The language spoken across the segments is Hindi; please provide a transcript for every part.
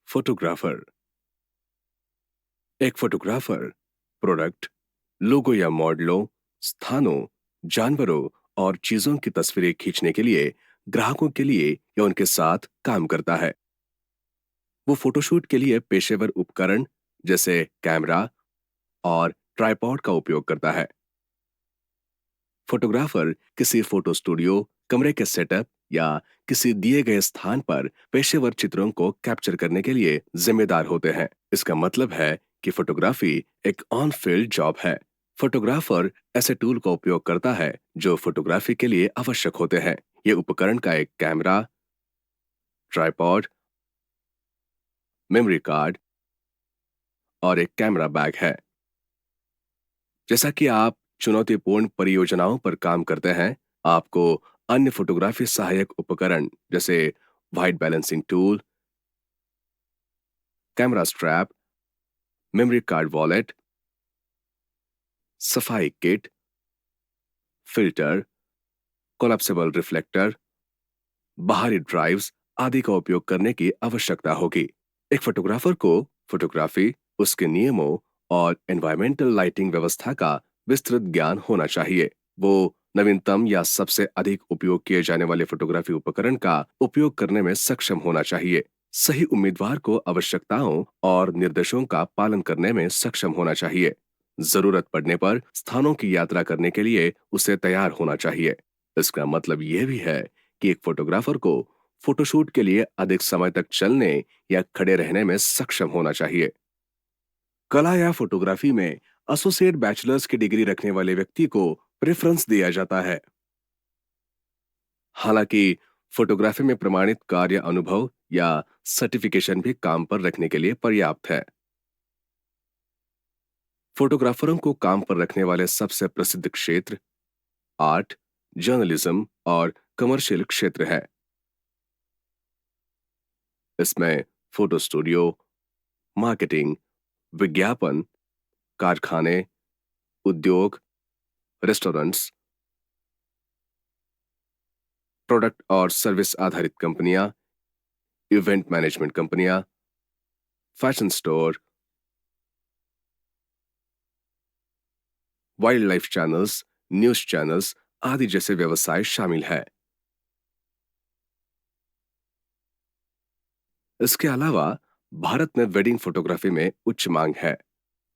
फोटोग्राफर। एक फोटोग्राफर प्रोडक्ट, लोगो या मॉडलों, स्थानों, जानवरों और चीजों की तस्वीरें खींचने के लिए ग्राहकों के लिए या उनके साथ काम करता है। वो फोटोशूट के लिए पेशेवर उपकरण जैसे कैमरा और ट्राइपॉड का उपयोग करता है। फोटोग्राफर किसी फोटो स्टूडियो, कमरे के सेटअप या किसी दिए गए स्थान पर पेशेवर चित्रों को कैप्चर करने के लिए जिम्मेदार होते हैं। इसका मतलब है कि फोटोग्राफी एक ऑन फील्ड जॉब है। फोटोग्राफर ऐसे टूल का उपयोग करता है जो फोटोग्राफी के लिए आवश्यक होते हैं। ये उपकरण का एक कैमरा, ट्राइपॉड, मेमोरी कार्ड और एक कैमरा बैग है। जैसा कि आप चुनौतीपूर्ण परियोजनाओं पर काम करते हैं, आपको अन्य फोटोग्राफी सहायक उपकरण जैसे white balancing tool, camera strap, memory card wallet, सफाई किट, फिल्टर, कोलैप्सिबल रिफ्लेक्टर, बाहरी ड्राइव्स आदि का उपयोग करने की आवश्यकता होगी। एक फोटोग्राफर को फोटोग्राफी, उसके नियमों और एनवायरमेंटल लाइटिंग व्यवस्था का विस्तृत ज्ञान होना चाहिए। वो नवीनतम या सबसे अधिक उपयोग किए जाने वाले फोटोग्राफी उपकरण का उपयोग करने में सक्षम होना चाहिए। सही उम्मीदवार को आवश्यकताओं और निर्देशों का पालन करने में सक्षम होना चाहिए। जरूरत पड़ने पर स्थानों की यात्रा करने के लिए उसे तैयार होना चाहिए। इसका मतलब यह भी है कि एक फोटोग्राफर को फोटोशूट के लिए अधिक समय तक चलने या खड़े रहने में सक्षम होना चाहिए। कला या फोटोग्राफी में एसोसिएट बैचलर्स की डिग्री रखने वाले व्यक्ति को प्रेफरेंस दिया जाता है। हालांकि फोटोग्राफी में प्रमाणित कार्य अनुभव या सर्टिफिकेशन भी काम पर रखने के लिए पर्याप्त है। फोटोग्राफरों को काम पर रखने वाले सबसे प्रसिद्ध क्षेत्र आर्ट, जर्नलिज्म और कमर्शियल क्षेत्र है। इसमें फोटो स्टूडियो, मार्केटिंग, विज्ञापन, कारखाने, उद्योग, रेस्टोरेंट्स, प्रोडक्ट और सर्विस आधारित कंपनियां, इवेंट मैनेजमेंट कंपनियां, fashion store, wild life channels, news channels आदि जैसे व्यवसाय शामिल है। इसके अलावा भारत में वेडिंग फोटोग्राफी में उच्च मांग है।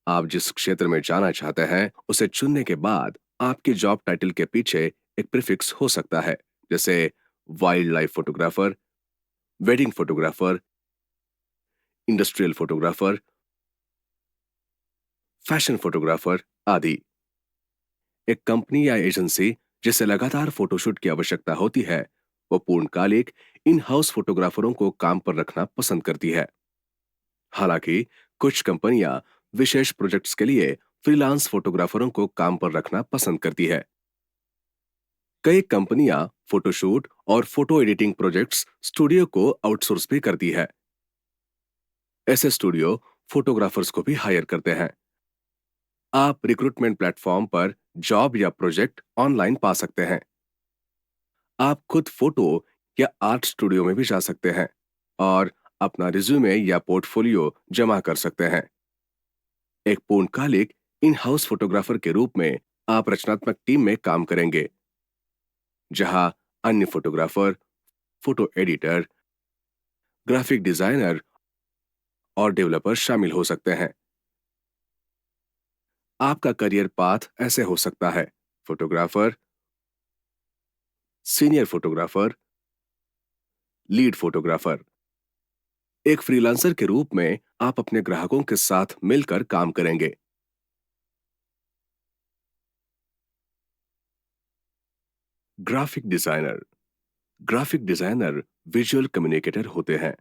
आप जिस क्षेत्र में जाना चाहते हैं उसे चुनने के बाद आपकी जॉब टाइटल के पीछे एक प्रीफिक्स हो सकता है, जैसे wild life photographer, wedding photographer, industrial photographer, fashion photographer आदि। एक कंपनी या एजेंसी जिसे लगातार फोटोशूट की आवश्यकता होती है, वो पूर्णकालिक इन हाउस फोटोग्राफरों को काम पर रखना पसंद करती है। हालांकि कुछ कंपनियां विशेष प्रोजेक्ट्स के लिए फ्रीलांस फोटोग्राफरों को काम पर रखना पसंद करती है। कई कंपनियां फोटोशूट और फोटो एडिटिंग प्रोजेक्ट्स स्टूडियो को आउटसोर्स भी करती है। ऐसे स्टूडियो फोटोग्राफर्स को भी हायर करते हैं। आप रिक्रूटमेंट प्लेटफॉर्म पर जॉब या प्रोजेक्ट ऑनलाइन पा सकते हैं। आप खुद फोटो या आर्ट स्टूडियो में भी जा सकते हैं और अपना रिज्यूमे या पोर्टफोलियो जमा कर सकते हैं। एक पूर्णकालिक इन हाउस फोटोग्राफर के रूप में आप रचनात्मक टीम में काम करेंगे, जहां अन्य photographer, photo editor, graphic designer और डेवलपर शामिल हो सकते हैं। आपका करियर पाथ ऐसे हो सकता है: photographer, senior photographer, lead photographer. एक फ्रीलांसर के रूप में आप अपने ग्राहकों के साथ मिलकर काम करेंगे। Graphic designer. Graphic designer visual communicator होते हैं।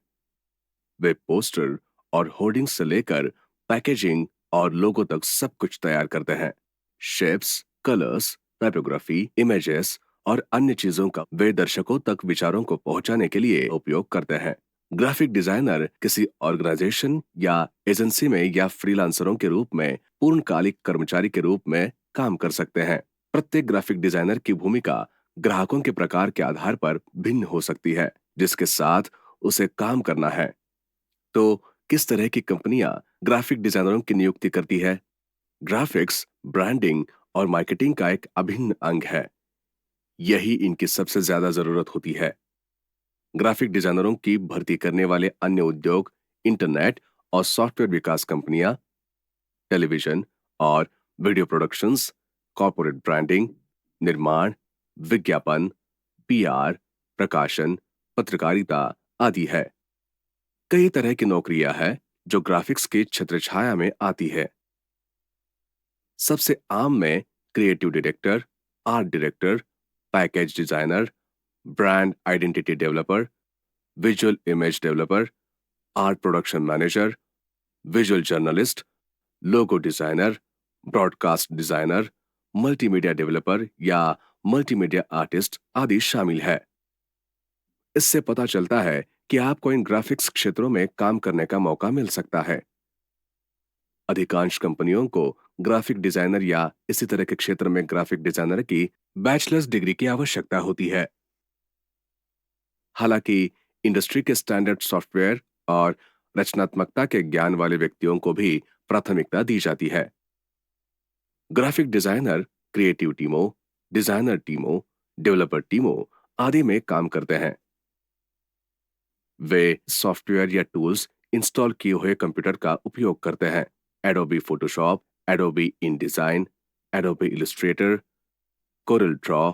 वे पोस्टर और होर्डिंग्स से लेकर पैकेजिंग और लोगो तक सब कुछ तैयार करते हैं। शेप्स, कलर्स, टाइपोग्राफी, इमेजेस और अन्य चीजों का वे दर्शकों तक विचारों को पहुंचाने के लिए उपयोग करते हैं। ग्राफिक डिजाइनर किसी ऑर्गेनाइजेशन या एजेंसी में या फ्रीलांसरों के रूप में पूर्णकालिक कर्मचारी के रूप में काम कर सकते हैं। प्रत्येक ग्राफिक डिजाइनर की भूमिका ग्राहकों के प्रकार के आधार पर भिन्न हो सकती है, जिसके साथ उसे काम करना है। तो किस तरह की कंपनियां ग्राफिक डिजाइनरों की नियुक्ति करती है? ग्राफिक्स, ब्रांडिंग और मार्केटिंग का एक अभिन्न अंग है। यही इनकी सबसे ज्यादा जरूरत होती है। ग्राफिक डिजाइनरों की भर्ती करने वाले अन्य उद्योग इंटरनेट और सॉफ्टवेयर विकास कंपनियां, टेलीविजन और वीडियो प्रोडक्शंस, कॉर्पोरेट ब्रांडिंग, निर्माण, विज्ञापन, पीआर, प्रकाशन, पत्रकारिता आदि है। कई तरह की नौकरियां हैं जो ग्राफिक्स के छत्रछाया में आती है। सबसे आम में creative director, art director, package designer, brand identity developer, visual image developer, art production manager, visual journalist, logo designer, broadcast designer, multimedia developer या मल्टीमीडिया आर्टिस्ट आदि शामिल है। इससे पता चलता है कि आपको इन ग्राफिक्स क्षेत्रों में काम करने का मौका मिल सकता है। अधिकांश कंपनियों को ग्राफिक डिजाइनर या इसी तरह के क्षेत्र में ग्राफिक डिजाइनर की बैचलर्स डिग्री की आवश्यकता होती है। हालांकि इंडस्ट्री के स्टैंडर्ड सॉफ्टवेयर और रचनात्मकता के ज्ञान वाले व्यक्तियों को भी प्राथमिकता दी जाती है। ग्राफिक डिजाइनर क्रिएटिव टीमों, डिजाइनर टीमों, डेवलपर टीमों आदि में काम करते हैं। वे सॉफ्टवेयर या टूल्स इंस्टॉल किए हुए कंप्यूटर का उपयोग करते हैं। Adobe Photoshop, Adobe InDesign, Adobe Illustrator, Corel Draw,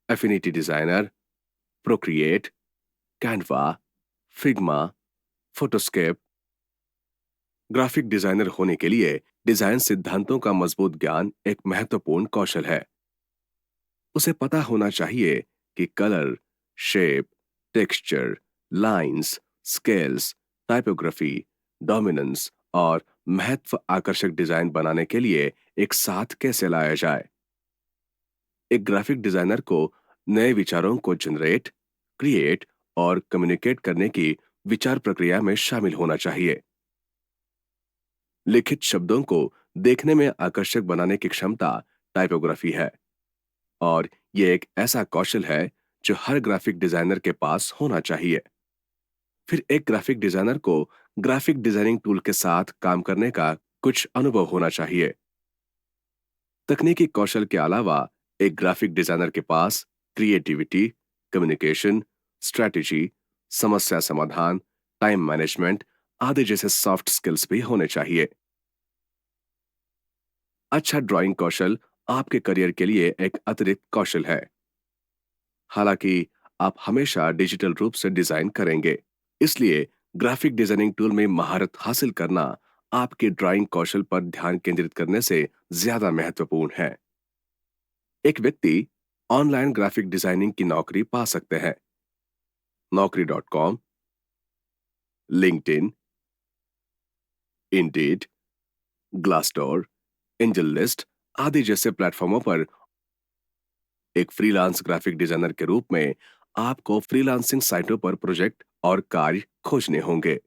Affinity Designer, Procreate, Canva, Figma, PhotoScape. Graphic designer होने के लिए डिजाइन सिद्धांतों का मजबूत ज्ञान एक महत्वपूर्ण कौशल है। उसे पता होना चाहिए कि colour, shape, texture, lines, scales, typography, dominance और महत्व आकर्षक डिजाइन बनाने के लिए एक साथ कैसे लाया जाए। एक ग्राफिक डिजाइनर को नए विचारों को जनरेट, क्रिएट और कम्युनिकेट करने की विचार प्रक्रिया में शामिल होना चाहिए। लिखित शब्दों को देखने में आकर्षक बनाने की क्षमता टाइपोग्राफी है, और ये एक ऐसा कौशल है जो हर ग्राफिक डिजाइनर के पास होना चाहिए। फिर एक ग्राफिक डिजाइनर को ग्राफिक डिजाइनिंग टूल के साथ काम करने का कुछ अनुभव होना चाहिए। तकनीकी कौशल के अलावा एक ग्राफिक डिजाइनर के पास क्रिएटिविटी, कम्युनिकेशन, स्ट्रेटेजी, समस्या समाधान, टाइम मैनेजमेंट आदि जैसे सॉफ्ट स्किल्स भी होने चाहिए। अच्छा ड्राइंग कौशल आपके करियर के लिए एक अतिरिक्त कौशल है। हालांकि आप हमेशा डिजिटल रूप से डिजाइन करेंगे, इसलिए ग्राफिक डिजाइनिंग टूल में महारत हासिल करना आपके ड्राइंग कौशल पर ध्यान केंद्रित करने से ज्यादा महत्वपूर्ण है। एक व्यक्ति ऑनलाइन ग्राफिक डिजाइनिंग की नौकरी पा सकते हैं। Naukri.com, LinkedIn, Indeed, Glassdoor, angel list आदि जैसे प्लेटफॉर्मों पर एक फ्रीलांस ग्राफिक डिजाइनर के रूप में आपको फ्रीलांसिंग साइटों पर प्रोजेक्ट और कार्य खोजने होंगे।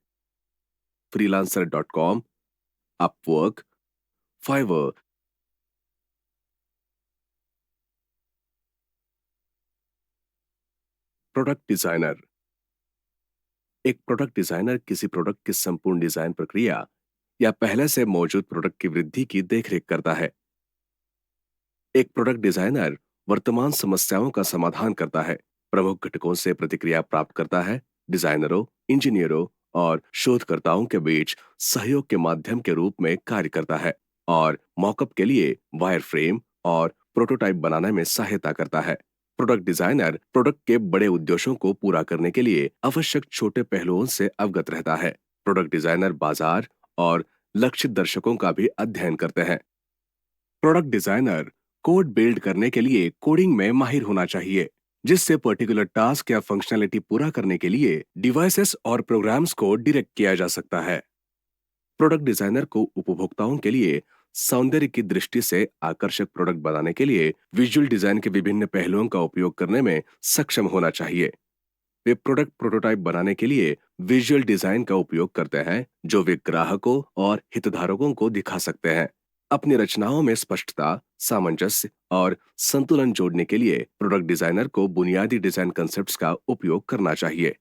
freelancer.com, Upwork, Fiverr. Product designer. एक प्रोडक्ट डिजाइनर किसी प्रोडक्ट की संपूर्ण डिजाइन प्रक्रिया या पहले से मौजूद प्रोडक्ट की वृद्धि की देखरेख करता है। एक प्रोडक्ट डिजाइनर वर्तमान समस्याओं का समाधान करता है, प्रमुख घटकों से प्रतिक्रिया प्राप्त करता है, डिजाइनरों, इंजीनियरों और शोधकर्ताओं के बीच सहयोग के माध्यम के रूप में कार्य करता है, और मॉकअप के लिए वायरफ्रेम और प्रोटोटाइप बनाने में सहायता करता है। प्रोडक्ट डिजाइनर प्रोडक्ट के बड़े उद्देश्यों को पूरा करने के लिए आवश्यक छोटे पहलुओं से अवगत रहता है। प्रोडक्ट डिजाइनर बाजार और लक्षित दर्शकों का भी अध्ययन करते हैं। प्रोडक्ट डिजाइनर कोड बिल्ड करने के लिए कोडिंग में माहिर होना चाहिए, जिससे पर्टिकुलर टास्क या फंक्शनैलिटी पूरा करने के लिए डिवाइसेस और प्रोग्राम्स को डायरेक्ट किया जा सकता है। प्रोडक्ट डिजाइनर को उपभोक्ताओं के लिए सौंदर्य की दृष्टि से आकर्षक प्रोडक्ट बनाने के लिए विजुअल डिजाइन के विभिन्न पहलुओं का उपयोग करने में सक्षम होना चाहिए। वे प्रोडक्ट प्रोटोटाइप बनाने के लिए विजुअल डिजाइन का उपयोग करते हैं, जो वे ग्राहकों और हितधारकों को दिखा सकते हैं। अपनी रचनाओं में स्पष्टता, सामंजस्य और संतुलन जोड़ने के लिए प्रोडक्ट डिजाइनर को बुनियादी डिजाइन कंसेप्ट्स का उपयोग करना चाहिए।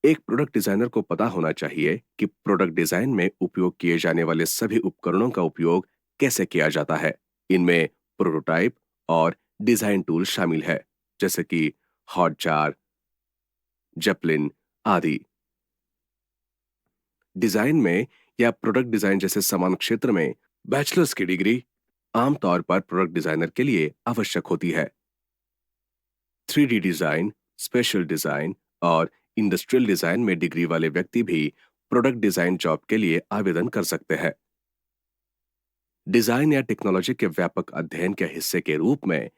एक प्रोडक्ट डिजाइनर को पता होना चाहिए कि प्रोडक्ट डिजाइन में उपयोग किए जाने वाले सभी उपकरणों का उपयोग कैसे किया जाता है। इनमें प्रोटोटाइप और डिजाइन टूल शामिल है, जैसे कि हॉटजार, जेपलिन आदि। डिजाइन में या प्रोडक्ट डिजाइन जैसे समान क्षेत्र में बैचलर्स की डिग्री आमतौर पर प्रोडक्ट डिजाइनर के लिए आवश्यक होती है। 3D डिजाइन, स्पेशल डिजाइन और इंडस्ट्रियल डिजाइन में डिग्री वाले व्यक्ति भी प्रोडक्ट डिजाइन जॉब के लिए आवेदन कर सकते हैं। डिजाइन या टेक्नोलॉजी के व्यापक अध्ययन के हिस्से के रूप में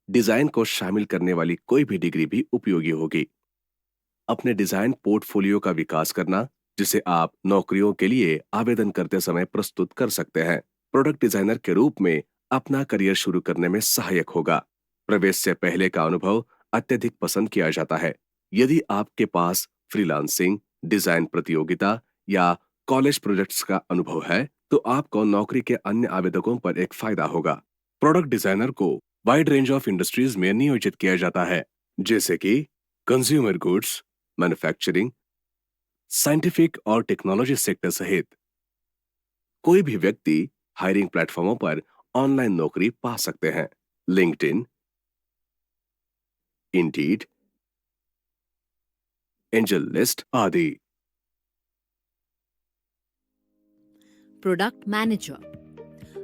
डिजाइन को शामिल करने वाली कोई भी डिग्री भी उपयोगी होगी। अपने डिजाइन पोर्टफोलियो का विकास करना, जिसे आप नौकरियों के लिए आवेदन करते समय प्रस्तुत कर सकते हैं, प्रोडक्ट डिजाइनर के रूप में अपना करियर शुरू करने में सहायक होगा। प्रवेश से पहले का अनुभव अत्यधिक पसंद किया जाता है। यदि आपके पास फ्रीलांसिंग, डिजाइन प्रतियोगिता या कॉलेज प्रोजेक्ट्स का अनुभव है, तो आपको नौकरी के अन्य आवेदकों पर एक फायदा होगा। प्रोडक्ट डिजाइनर को वाइड रेंज ऑफ इंडस्ट्रीज में नियोजित किया जाता है, जैसे कि कंज्यूमर गुड्स, मैन्युफैक्चरिंग, साइंटिफिक और टेक्नोलॉजी सेक्टर सहित। कोई भी व्यक्ति हायरिंग प्लेटफॉर्मों पर ऑनलाइन नौकरी पा सकते हैं, लिंक्डइन, इंडीड, एंजल लिस्ट आदि। Product Manager.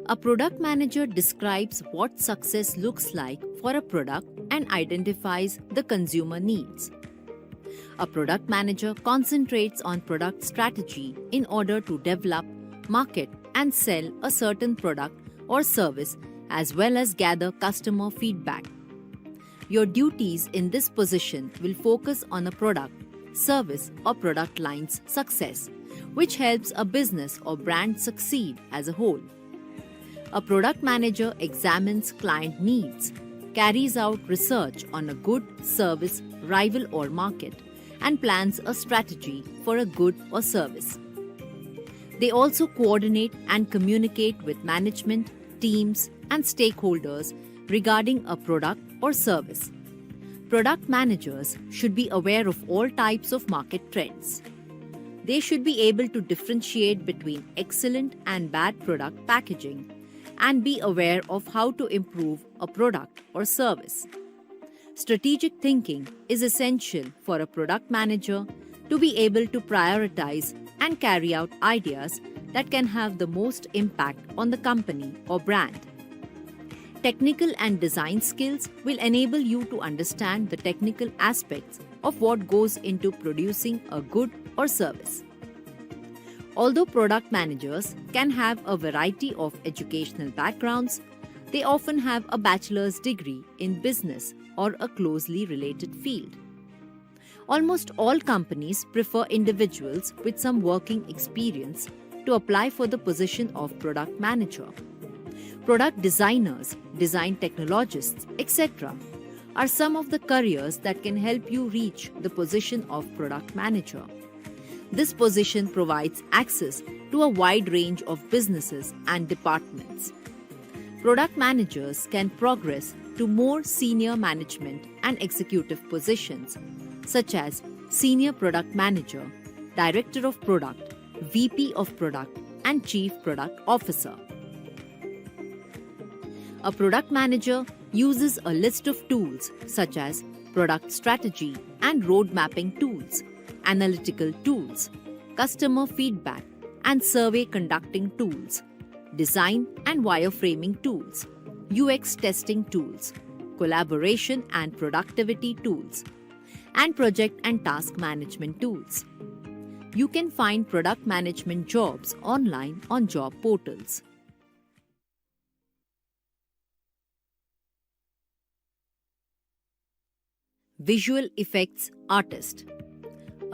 A product manager describes what success looks like for a product and identifies the consumer needs. A product manager concentrates on product strategy in order to develop, market, and sell a certain product or service as well as gather customer feedback. Your duties in this position will focus on a product, service, or product line's success, which helps a business or brand succeed as a whole. A product manager examines client needs, carries out research on a good, service, rival, or market, and plans a strategy for a good or service. They also coordinate and communicate with management, teams, and stakeholders regarding a product or service. Product managers should be aware of all types of market trends. They should be able to differentiate between excellent and bad product packaging and be aware of how to improve a product or service. Strategic thinking is essential for a product manager to be able to prioritize and carry out ideas that can have the most impact on the company or brand. Technical and design skills will enable you to understand the technical aspects of what goes into producing a good or service. Although product managers can have a variety of educational backgrounds, they often have a bachelor's degree in business or a closely related field. Almost all companies prefer individuals with some working experience to apply for the position of product manager. Product designers, design technologists, etc. are some of the careers that can help you reach the position of product manager. This position provides access to a wide range of businesses and departments. Product managers can progress to more senior management and executive positions, such as Senior Product Manager, Director of Product, VP of Product, and Chief Product Officer. A product manager uses a list of tools such as product strategy and road mapping tools, analytical tools, customer feedback and survey conducting tools, design and wireframing tools, UX testing tools, collaboration and productivity tools, and project and task management tools. You can find product management jobs online on job portals. Visual Effects Artist.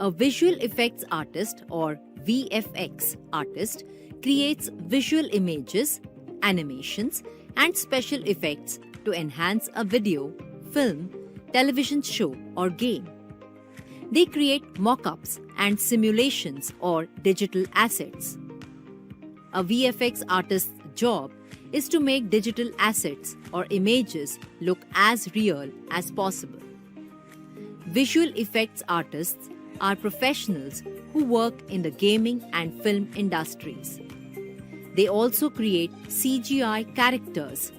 A visual effects artist or VFX artist creates visual images, animations, and special effects to enhance a video, film, television show, or game. They create mock-ups and simulations or digital assets. A VFX artist's job is to make digital assets or images look as real as possible. Visual effects artists are professionals who work in the gaming and film industries. They also create CGI characters.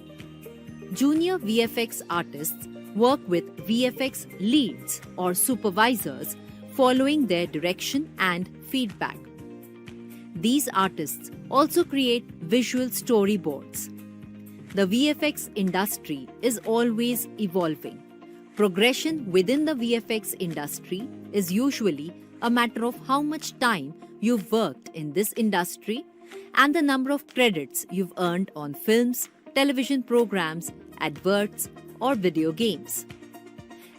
Junior VFX artists work with VFX leads or supervisors following their direction and feedback. These artists also create visual storyboards. The VFX industry is always evolving. Progression within the VFX industry is usually a matter of how much time you've worked in this industry and the number of credits you've earned on films, television programs, adverts, or video games.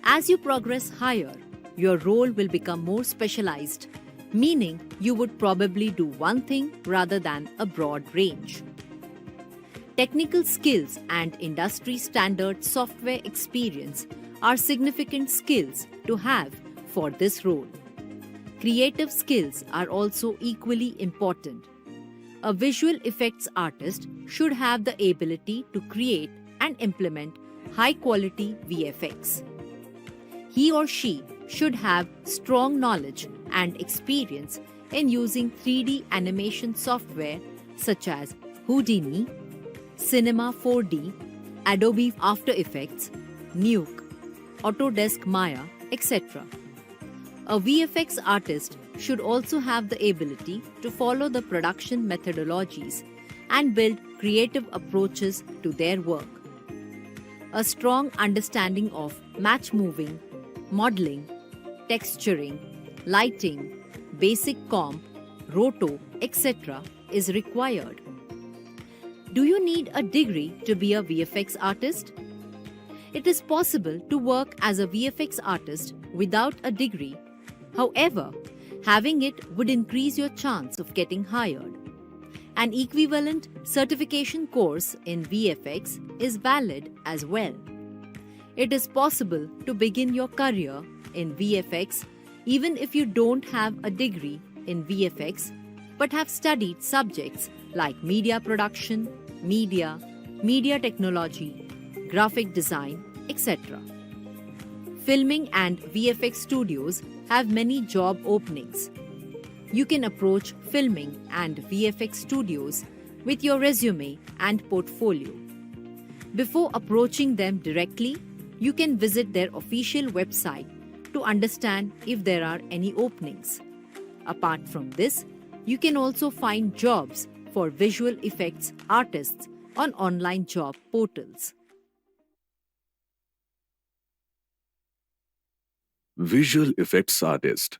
As you progress higher, your role will become more specialized, meaning you would probably do one thing rather than a broad range. Technical skills and industry standard software experience are significant skills to have for this role. Creative skills are also equally important. A visual effects artist should have the ability to create and implement high-quality VFX. He or she should have strong knowledge and experience in using 3D animation software such as Houdini, Cinema 4D, Adobe After Effects, Nuke, Autodesk Maya, etc. A VFX artist should also have the ability to follow the production methodologies and build creative approaches to their work. A strong understanding of match moving, modeling, texturing, lighting, basic comp, roto, etc. is required. Do you need a degree to be a VFX artist? It is possible to work as a VFX artist without a degree. However, having it would increase your chance of getting hired. An equivalent certification course in VFX is valid as well. It is possible to begin your career in VFX even if you don't have a degree in VFX but have studied subjects like media production, media technology, graphic design, etc. Filming and VFX studios have many job openings. You can approach filming and VFX studios with your resume and portfolio. Before approaching them directly, you can visit their official website to understand if there are any openings. Apart from this, you can also find jobs for visual effects artists on online job portals. Visual effects artist.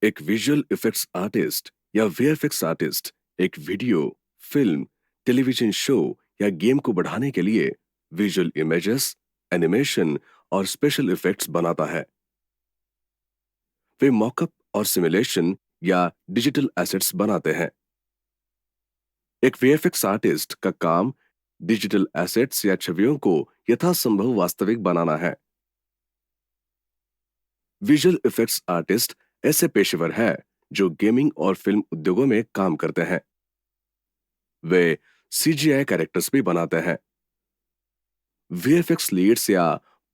एक विजुअल इफेक्ट्स आर्टिस्ट या वीएफएक्स आर्टिस्ट एक वीडियो, फिल्म, टेलीविजन शो या गेम को बढ़ाने के लिए विजुअल इमेजेस, एनिमेशन और स्पेशल इफेक्ट्स बनाता है। वे मॉकअप और सिमुलेशन या डिजिटल एसेट्स बनाते हैं। एक वीएफएक्स आर्टिस्ट का काम डिजिटल एसेट्स या छवियों को यथासंभव वास्तविक बनाना है। विजुअल इफेक्ट्स आर्टिस्ट ऐसे पेशेवर हैं जो गेमिंग और फिल्म उद्योगों में काम करते हैं। वे सीजीआई कैरेक्टर्स भी बनाते हैं। वीएफएक्स लीड्स या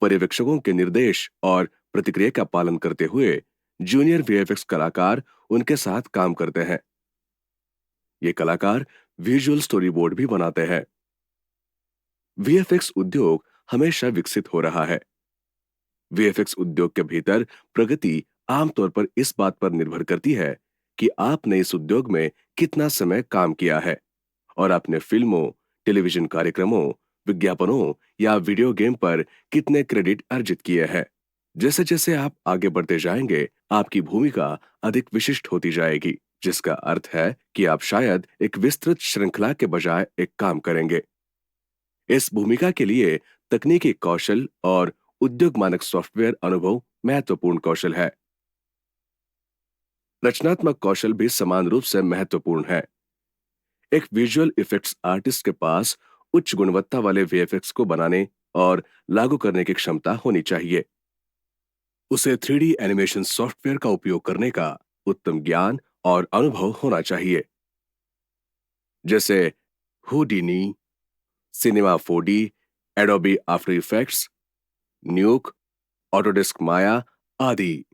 पर्यवेक्षकों के निर्देश और प्रतिक्रिया का पालन करते हुए जूनियर वीएफएक्स कलाकार उनके साथ काम करते हैं। ये कलाकार विजुअल स्टोरी बोर्ड भी बनाते हैं। वीएफएक्स उद्योग हमेशा विकसित हो रहा है। वीएफएक्स उद्योग के भीतर प्रगति आमतौर पर इस बात पर निर्भर करती है कि आपने इस उद्योग में कितना समय काम किया है और आपने फिल्मों, टेलीविजन कार्यक्रमों, विज्ञापनों या वीडियो गेम पर कितने क्रेडिट अर्जित किए हैं। जैसे जैसे आप आगे बढ़ते जाएंगे, आपकी भूमिका अधिक विशिष्ट होती जाएगी, जिसका अर्थ है कि आप शायद एक विस्तृत श्रृंखला के बजाय एक काम करेंगे। इस भूमिका के लिए तकनीकी कौशल और उद्योग मानक सॉफ्टवेयर अनुभव महत्वपूर्ण कौशल है। रचनात्मक कौशल भी समान रूप से महत्वपूर्ण है। एक विजुअल इफेक्ट्स आर्टिस्ट के पास उच्च गुणवत्ता वाले वीएफएक्स को बनाने और लागू करने की क्षमता होनी चाहिए। उसे 3D एनिमेशन सॉफ्टवेयर का उपयोग करने का उत्तम ज्ञान और अनुभव होना चाहिए, जैसे Houdini, cinema 4D, Adobe After effects, न्यूक, Autodesk माया आदि।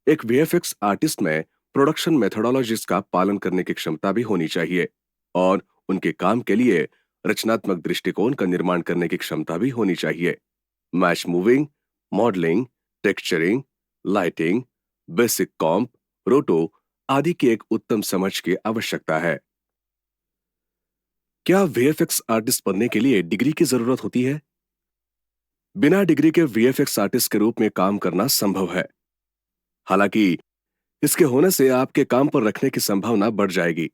एक वीएफएक्स आर्टिस्ट में प्रोडक्शन मेथोडोलॉजीज का पालन करने की क्षमता भी होनी चाहिए और उनके काम के लिए रचनात्मक दृष्टिकोण का निर्माण करने की क्षमता भी होनी चाहिए। Match moving, modelling, texturing, lighting, basic comp, roto आदि की एक उत्तम समझ की आवश्यकता है। क्या वीएफएक्स आर्टिस्ट बनने के लिए डिग्री की जरूरत होती है? बिना डिग्री के वीएफएक्स आर्टिस्ट के रूप में काम करना संभव है। हालांकि इसके होने से आपके काम पर रखने की संभावना बढ़ जाएगी।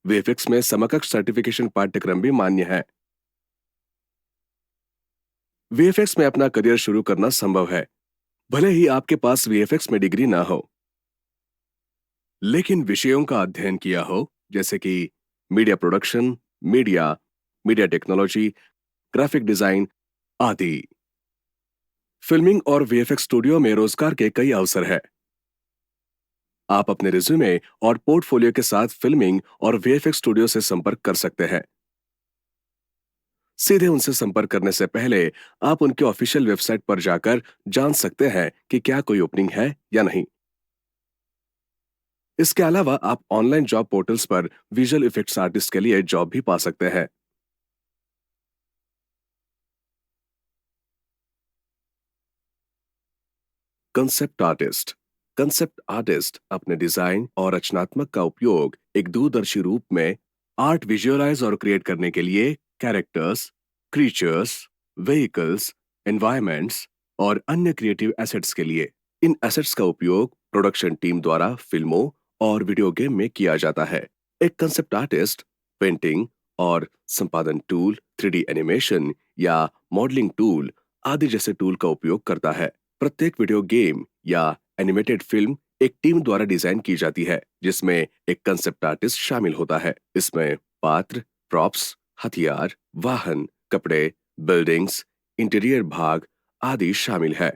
वीएफएक्स में समकक्ष सर्टिफिकेशन पाठ्यक्रम भी मान्य है। वीएफएक्स में अपना करियर शुरू करना संभव है, भले ही आपके पास वीएफएक्स में डिग्री ना हो। लेकिन विषयों का अध्ययन किया हो, जैसे कि media production, media, media technology, graphic design आदि। फिल्मिंग और वीएफएक्स स्टूडियो में रोजगार के कई अवसर है। आप अपने रिज्यूमे और पोर्टफोलियो के साथ फिल्मिंग और वीएफएक्स स्टूडियो से संपर्क कर सकते हैं। सीधे उनसे संपर्क करने से पहले आप उनके ऑफिशियल वेबसाइट पर जाकर जान सकते हैं कि क्या कोई ओपनिंग है या नहीं। इसके अलावा आप ऑनलाइन जॉब पोर्टल्स पर विजुअल इफेक्ट्स आर्टिस्ट के लिए जॉब भी पा सकते हैं। कंसेप्ट आर्टिस्ट अपने डिजाइन और रचनात्मक का उपयोग एक दूरदर्शी रूप में आर्ट विजुअलाइज और क्रिएट करने के लिए कैरेक्टर्स, क्रीचर्स, व्हीकल्स, एनवायरनमेंट्स और अन्य क्रिएटिव एसेट्स के लिए। इन एसेट्स का उपयोग प्रोडक्शन टीम द्वारा फिल्मों और वीडियो गेम में किया जाता है। एक कंसेप्ट आर्टिस्ट पेंटिंग और संपादन टूल, 3D एनिमेशन या मॉडलिंग टूल आदि जैसे टूल का उपयोग करता है। प्रत्येक वीडियो गेम या एनिमेटेड फिल्म एक टीम द्वारा डिजाइन की जाती है, जिसमें एक कंसेप्ट आर्टिस्ट शामिल होता है। इसमें पात्र, प्रॉप्स, हथियार, वाहन, कपड़े, बिल्डिंग्स, इंटीरियर भाग आदि शामिल है।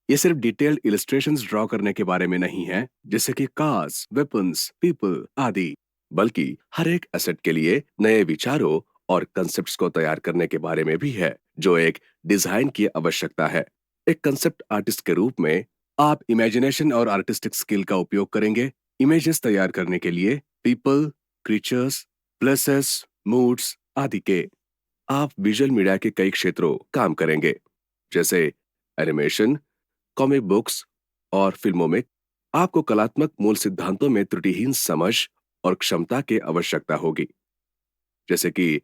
ये सिर्फ डिटेल्ड इलस्ट्रेशंस ड्रॉ करने के बारे में नहीं है, जैसे कि कार्स, वेपन्स, पीपल आदि, बल्कि हर एक एसेट के लिए नए विचारों और कंसेप्ट्स को तैयार करने के बारे में भी है, जो एक डिजाइन की आवश्यकता है। एक कंसेप्ट आर्टिस्ट के रूप में आप इमेजिनेशन और आर्टिस्टिक स्किल का उपयोग करेंगे। इमेजेस तैयार करने के लिए पीपल, क्रीचर्स, प्लेसेस, मूड्स आदि के। आप विजुअल मीडिया के कई क्षेत्रों काम करेंगे, जैसे एनिमेशन, कॉमिक बुक्स और फिल्मों में। आपको कलात्मक मूल सिद्धांतों में त्रुटिहीन समझ और क्षमता की आवश्यकता होगी, जैसे कि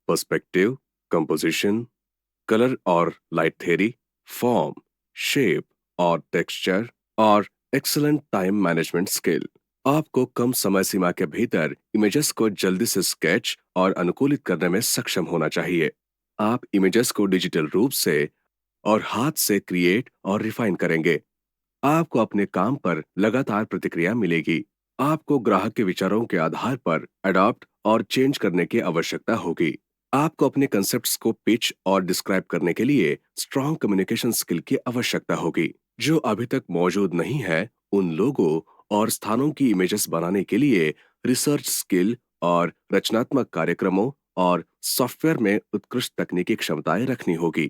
पर्सपेक्टिव, कंपोजिशन, कलर और लाइट थ्योरी, फॉर्म, शेप और टेक्सचर और एक्सीलेंट टाइम मैनेजमेंट स्किल। आपको कम समय सीमा के भीतर इमेजेस को जल्दी से स्केच और अनुकूलित करने में सक्षम होना चाहिए। आप इमेजेस को डिजिटल रूप से और हाथ से क्रिएट और रिफाइन करेंगे। आपको अपने काम पर लगातार प्रतिक्रिया मिलेगी। आपको ग्राहक के विचारों के आधार पर अडॉप्ट और चेंज करने की आवश्यकता होगी। आपको अपने कंसेप्ट्स को पिच और डिस्क्राइब करने के लिए स्ट्रॉन्ग कम्युनिकेशन स्किल की आवश्यकता होगी, जो अभी तक मौजूद नहीं है। उन लोगों और स्थानों की इमेजेस बनाने के लिए रिसर्च स्किल और रचनात्मक कार्यक्रमों और सॉफ्टवेयर में उत्कृष्ट तकनीकी क्षमताएं रखनी होगी।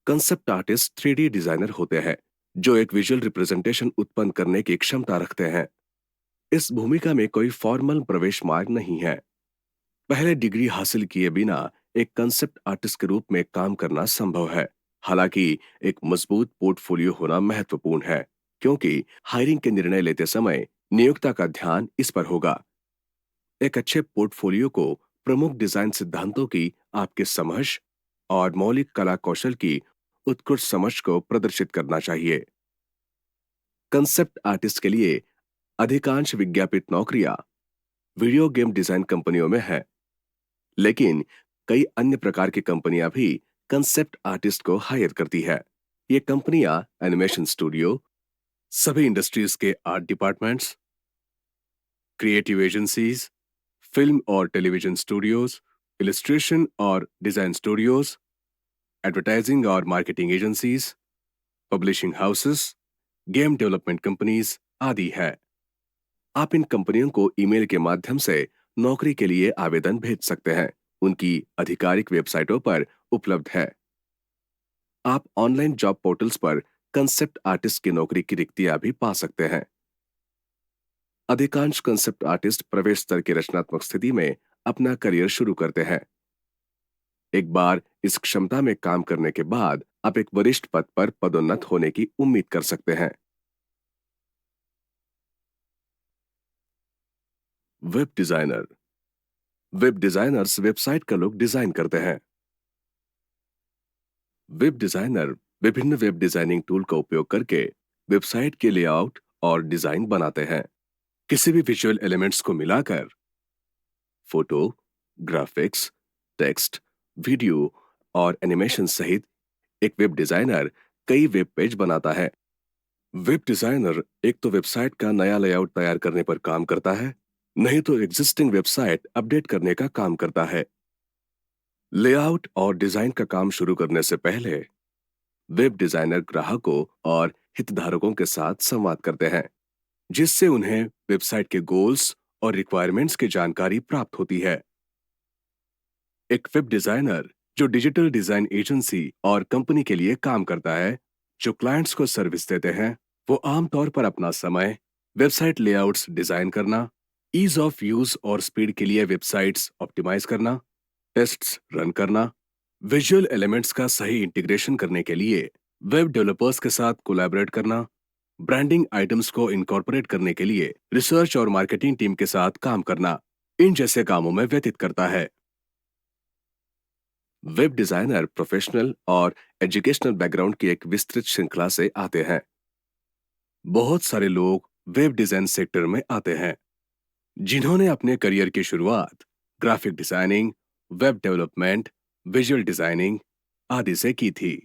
कंसेप्ट आर्टिस्ट 3D डिजाइनर होते हैं, जो एक विजुअल रिप्रेजेंटेशन उत्पन्न करने की क्षमता रखते हैं। इस भूमिका में कोई फॉर्मल प्रवेश मार्ग नहीं है। पहले डिग्री हासिल किए बिना एक कंसेप्ट आर्टिस्ट के रूप में काम करना संभव है। हालांकि एक मजबूत पोर्टफोलियो होना महत्वपूर्ण है, क्योंकि हायरिंग के निर्णय लेते समय नियोक्ता का ध्यान इस पर होगा। एक अच्छे पोर्टफोलियो को प्रमुख डिजाइन सिद्धांतों की आपकी समझ और मौलिक कला कौशल की उत्कृष्ट समझ को प्रदर्शित करना चाहिए। कंसेप्ट आर्टिस्ट के लिए अधिकांश विज्ञापित नौकरियां वीडियो गेम डिजाइन कंपनियों में है, लेकिन कई अन्य प्रकार की कंपनियां भी कंसेप्ट आर्टिस्ट को हायर करती है। ये कंपनियां एनिमेशन स्टूडियो, सभी इंडस्ट्रीज के art departments, creative agencies, film और टेलीविजन स्टूडियोज, इलस्ट्रेशन और डिजाइन स्टूडियोज, एडवर्टाइजिंग और marketing agencies, publishing houses, game development companies आदि है। आप इन कंपनियों को ईमेल के माध्यम से नौकरी के लिए आवेदन भेज सकते हैं। उनकी आधिकारिक वेबसाइटों पर उपलब्ध है। आप ऑनलाइन जॉब पोर्टल्स पर कंसेप्ट आर्टिस्ट की नौकरी की रिक्तियां भी पा सकते हैं। अधिकांश कंसेप्ट आर्टिस्ट प्रवेश स्तर की रचनात्मक स्थिति में अपना करियर शुरू करते हैं। एक बार इस क्षमता में काम करने के बाद आप एक वरिष्ठ पद पर पदोन्नत होने की उम्मीद कर सकते हैं। Web designer. Web designers website का लुक डिजाइन करते हैं। वेब डिजाइनर विभिन्न वेब डिजाइनिंग टूल का उपयोग करके वेबसाइट के लेआउट और डिजाइन बनाते हैं। किसी भी विजुअल एलिमेंट्स को मिलाकर फोटो, ग्राफिक्स, टेक्स्ट, वीडियो और एनिमेशन सहित एक वेब डिजाइनर कई वेब पेज बनाता है। वेब डिजाइनर एक तो वेबसाइट का नया लेआउट तैयार करने पर काम करता है, नहीं तो एग्जिस्टिंग वेबसाइट अपडेट करने का काम करता है। लेआउट और डिजाइन का काम शुरू करने से पहले वेब डिजाइनर ग्राहकों और हितधारकों के साथ संवाद करते हैं, जिससे उन्हें वेबसाइट के गोल्स और रिक्वायरमेंट्स की जानकारी प्राप्त होती है। एक वेब डिजाइनर जो डिजिटल डिजाइन एजेंसी और कंपनी के लिए काम करता है, जो क्लाइंट्स को सर्विस देते हैं, वो आमतौर पर अपना समय वेबसाइट लेआउट्स डिजाइन करना, ईज ऑफ यूज और स्पीड के लिए वेबसाइट्स ऑप्टिमाइज करना, टेस्ट्स रन करना, विजुअल एलिमेंट्स का सही इंटीग्रेशन करने के लिए वेब डेवलपर्स के साथ कोलैबोरेट करना, ब्रांडिंग आइटम्स को इनकॉर्पोरेट करने के लिए रिसर्च और मार्केटिंग टीम के साथ काम करना, इन जैसे कामों में व्यतीत करता है। वेब डिजाइनर प्रोफेशनल और एजुकेशनल बैकग्राउंड की एक विस्तृत श्रृंखला से आते हैं। बहुत सारे लोग वेब डिजाइन सेक्टर में आते हैं, जिन्होंने अपने करियर की शुरुआत graphic designing, web development, visual designing आदि से की थी।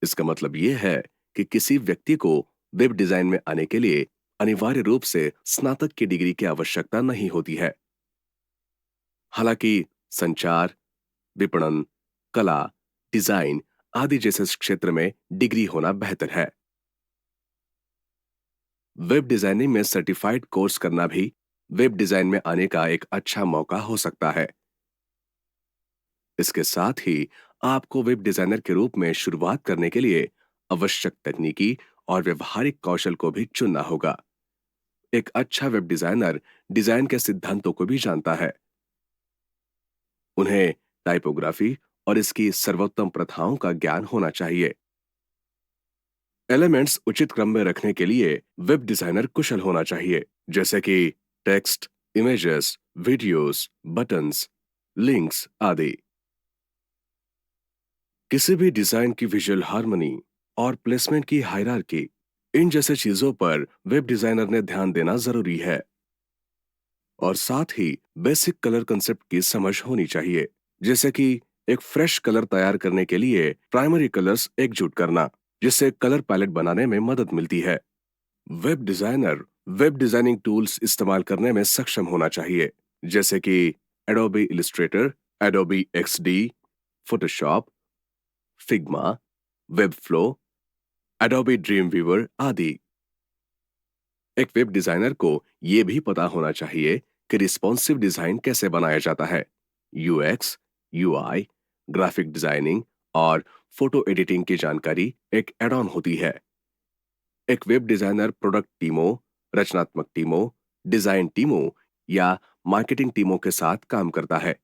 इसका मतलब यह है कि किसी व्यक्ति को वेब डिजाइन में आने के लिए अनिवार्य रूप से स्नातक की डिग्री की आवश्यकता नहीं होती है। हालांकि संचार, विपणन, कला, डिजाइन आदि जैसे क्षेत्र में डिग्री होना बेहतर है। वेब डिजाइनिंग में सर्टिफाइड कोर्स करना भी वेब डिजाइन में आने का एक अच्छा मौका हो सकता है। इसके साथ ही आपको वेब डिजाइनर के रूप में शुरुआत करने के लिए आवश्यक तकनीकी और व्यवहारिक कौशल को भी चुनना होगा। एक अच्छा वेब डिजाइनर डिजाइन के सिद्धांतों को भी जानता है। उन्हें टाइपोग्राफी और इसकी सर्वोत्तम प्रथाओं का ज्ञान होना चाहिए। एलिमेंट्स उचित क्रम में रखने के लिए वेब डिजाइनर कुशल होना चाहिए, जैसे कि text, images, videos, buttons, links आदि। किसी भी डिजाइन की विजुअल हार्मनी और प्लेसमेंट की हायरार्की, इन जैसे चीजों पर वेब डिजाइनर ने ध्यान देना जरूरी है। और साथ ही बेसिक कलर कंसेप्ट की समझ होनी चाहिए, जैसे कि एक फ्रेश कलर तैयार करने के लिए प्राइमरी कलर्स एकजुट करना, जिससे कलर पैलेट बनाने में मदद मिलती है। Web designer web designing tools इस्तेमाल करने में सक्षम होना चाहिए, जैसे कि Adobe Illustrator, Adobe XD, Photoshop, Figma, Webflow, Adobe Dreamweaver आदि। एक वेब डिजाइनर को यह भी पता होना चाहिए कि रिस्पॉन्सिव डिजाइन कैसे बनाया जाता है। यूएक्स, यूआई, ग्राफिक डिजाइनिंग और फोटो एडिटिंग की जानकारी एक एड ऑन होती है। एक वेब डिजाइनर प्रोडक्ट टीमों, रचनात्मक टीमों, डिजाइन टीमों या मार्केटिंग टीमों के साथ काम करता है।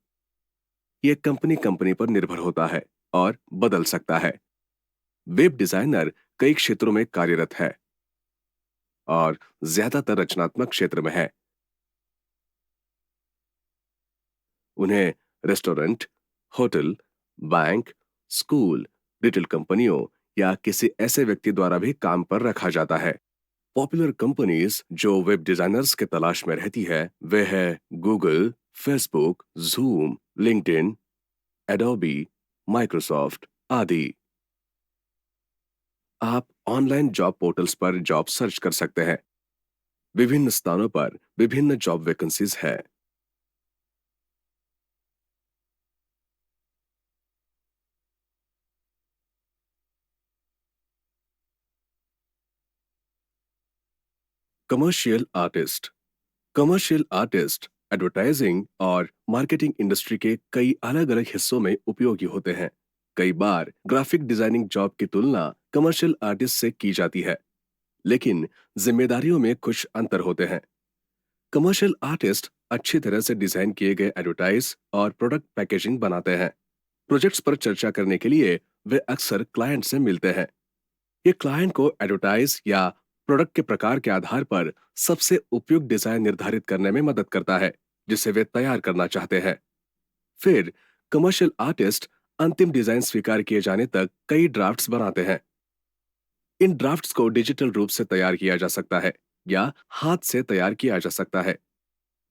यह कंपनी कंपनी पर निर्भर होता है और बदल सकता है। वेब डिजाइनर कई क्षेत्रों में कार्यरत है और ज्यादातर रचनात्मक क्षेत्र में है। उन्हें restaurant, hotel, bank, school, retail कंपनियों या किसी ऐसे व्यक्ति द्वारा भी काम पर रखा जाता है। पॉपुलर कंपनीज जो वेब डिजाइनर्स के तलाश में रहती है वे है Google, Facebook, zoom, LinkedIn, Adobe, Microsoft आदि। आप ऑनलाइन जॉब पोर्टल्स पर जॉब सर्च कर सकते हैं। विभिन्न स्थानों पर विभिन्न जॉब वैकेंसीज है। Commercial artist. Commercial artist advertising और मार्केटिंग इंडस्ट्री के कई अलग अलग हिस्सों में उपयोगी होते हैं। कई बार ग्राफिक डिजाइनिंग जॉब की तुलना कमर्शियल आर्टिस्ट से की जाती है, लेकिन जिम्मेदारियों में कुछ अंतर होते हैं। कमर्शियल आर्टिस्ट अच्छी तरह से डिजाइन किए गए एडवर्टाइज और प्रोडक्ट पैकेजिंग बनाते हैं। प्रोजेक्ट्स पर चर्चा करने के लिए वे अक्सर क्लाइंट से मिलते हैं। ये क्लाइंट को एडवर्टाइज या प्रोडक्ट के प्रकार के आधार पर सबसे उपयुक्त डिजाइन निर्धारित करने में मदद करता है, जिसे वे तैयार करना चाहते हैं। फिर कमर्शियल आर्टिस्ट अंतिम डिजाइन स्वीकार किए जाने तक कई ड्राफ्ट्स बनाते हैं। इन ड्राफ्ट्स को डिजिटल रूप से तैयार किया जा सकता है या हाथ से तैयार किया जा सकता है।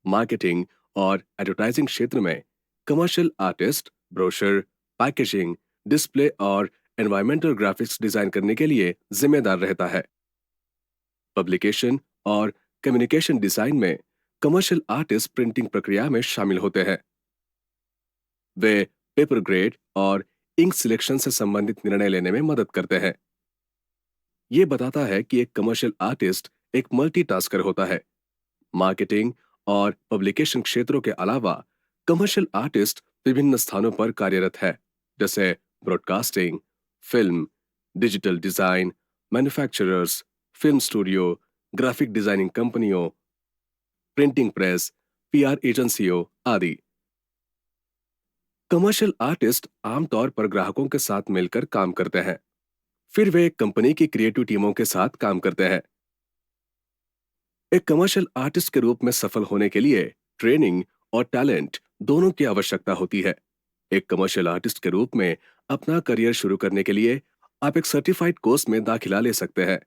मार्केटिंग और एडवर्टाइजिंग क्षेत्र में commercial artist brochure, packaging, display और एनवायरमेंटल ग्राफिक्स डिजाइन करने के लिए जिम्मेदार रहता है। पब्लिकेशन और कम्युनिकेशन डिजाइन में कमर्शियल आर्टिस्ट प्रिंटिंग प्रक्रिया में शामिल होते हैं। वे पेपर ग्रेड और इंक सिलेक्शन से संबंधित निर्णय लेने में मदद करते हैं। ये बताता है कि एक कमर्शियल आर्टिस्ट एक मल्टीटास्कर होता है। मार्केटिंग और पब्लिकेशन क्षेत्रों के अलावा कमर्शियल आर्टिस्ट विभिन्न स्थानों पर कार्यरत है, जैसे broadcasting, film, digital design, manufacturers, film studio, graphic designing कंपनियों, प्रिंटिंग प्रेस, पीआर एजेंसियों आदि। कमर्शियल आर्टिस्ट आमतौर पर ग्राहकों के साथ मिलकर काम करते हैं। फिर वे एक कंपनी की क्रिएटिव टीमों के साथ काम करते हैं। एक कमर्शियल आर्टिस्ट के रूप में सफल होने के लिए ट्रेनिंग और टैलेंट दोनों की आवश्यकता होती है। एक कमर्शियल आर्टिस्ट के रूप में अपना करियर शुरू करने के लिए आप एक सर्टिफाइड कोर्स में दाखिला ले सकते हैं।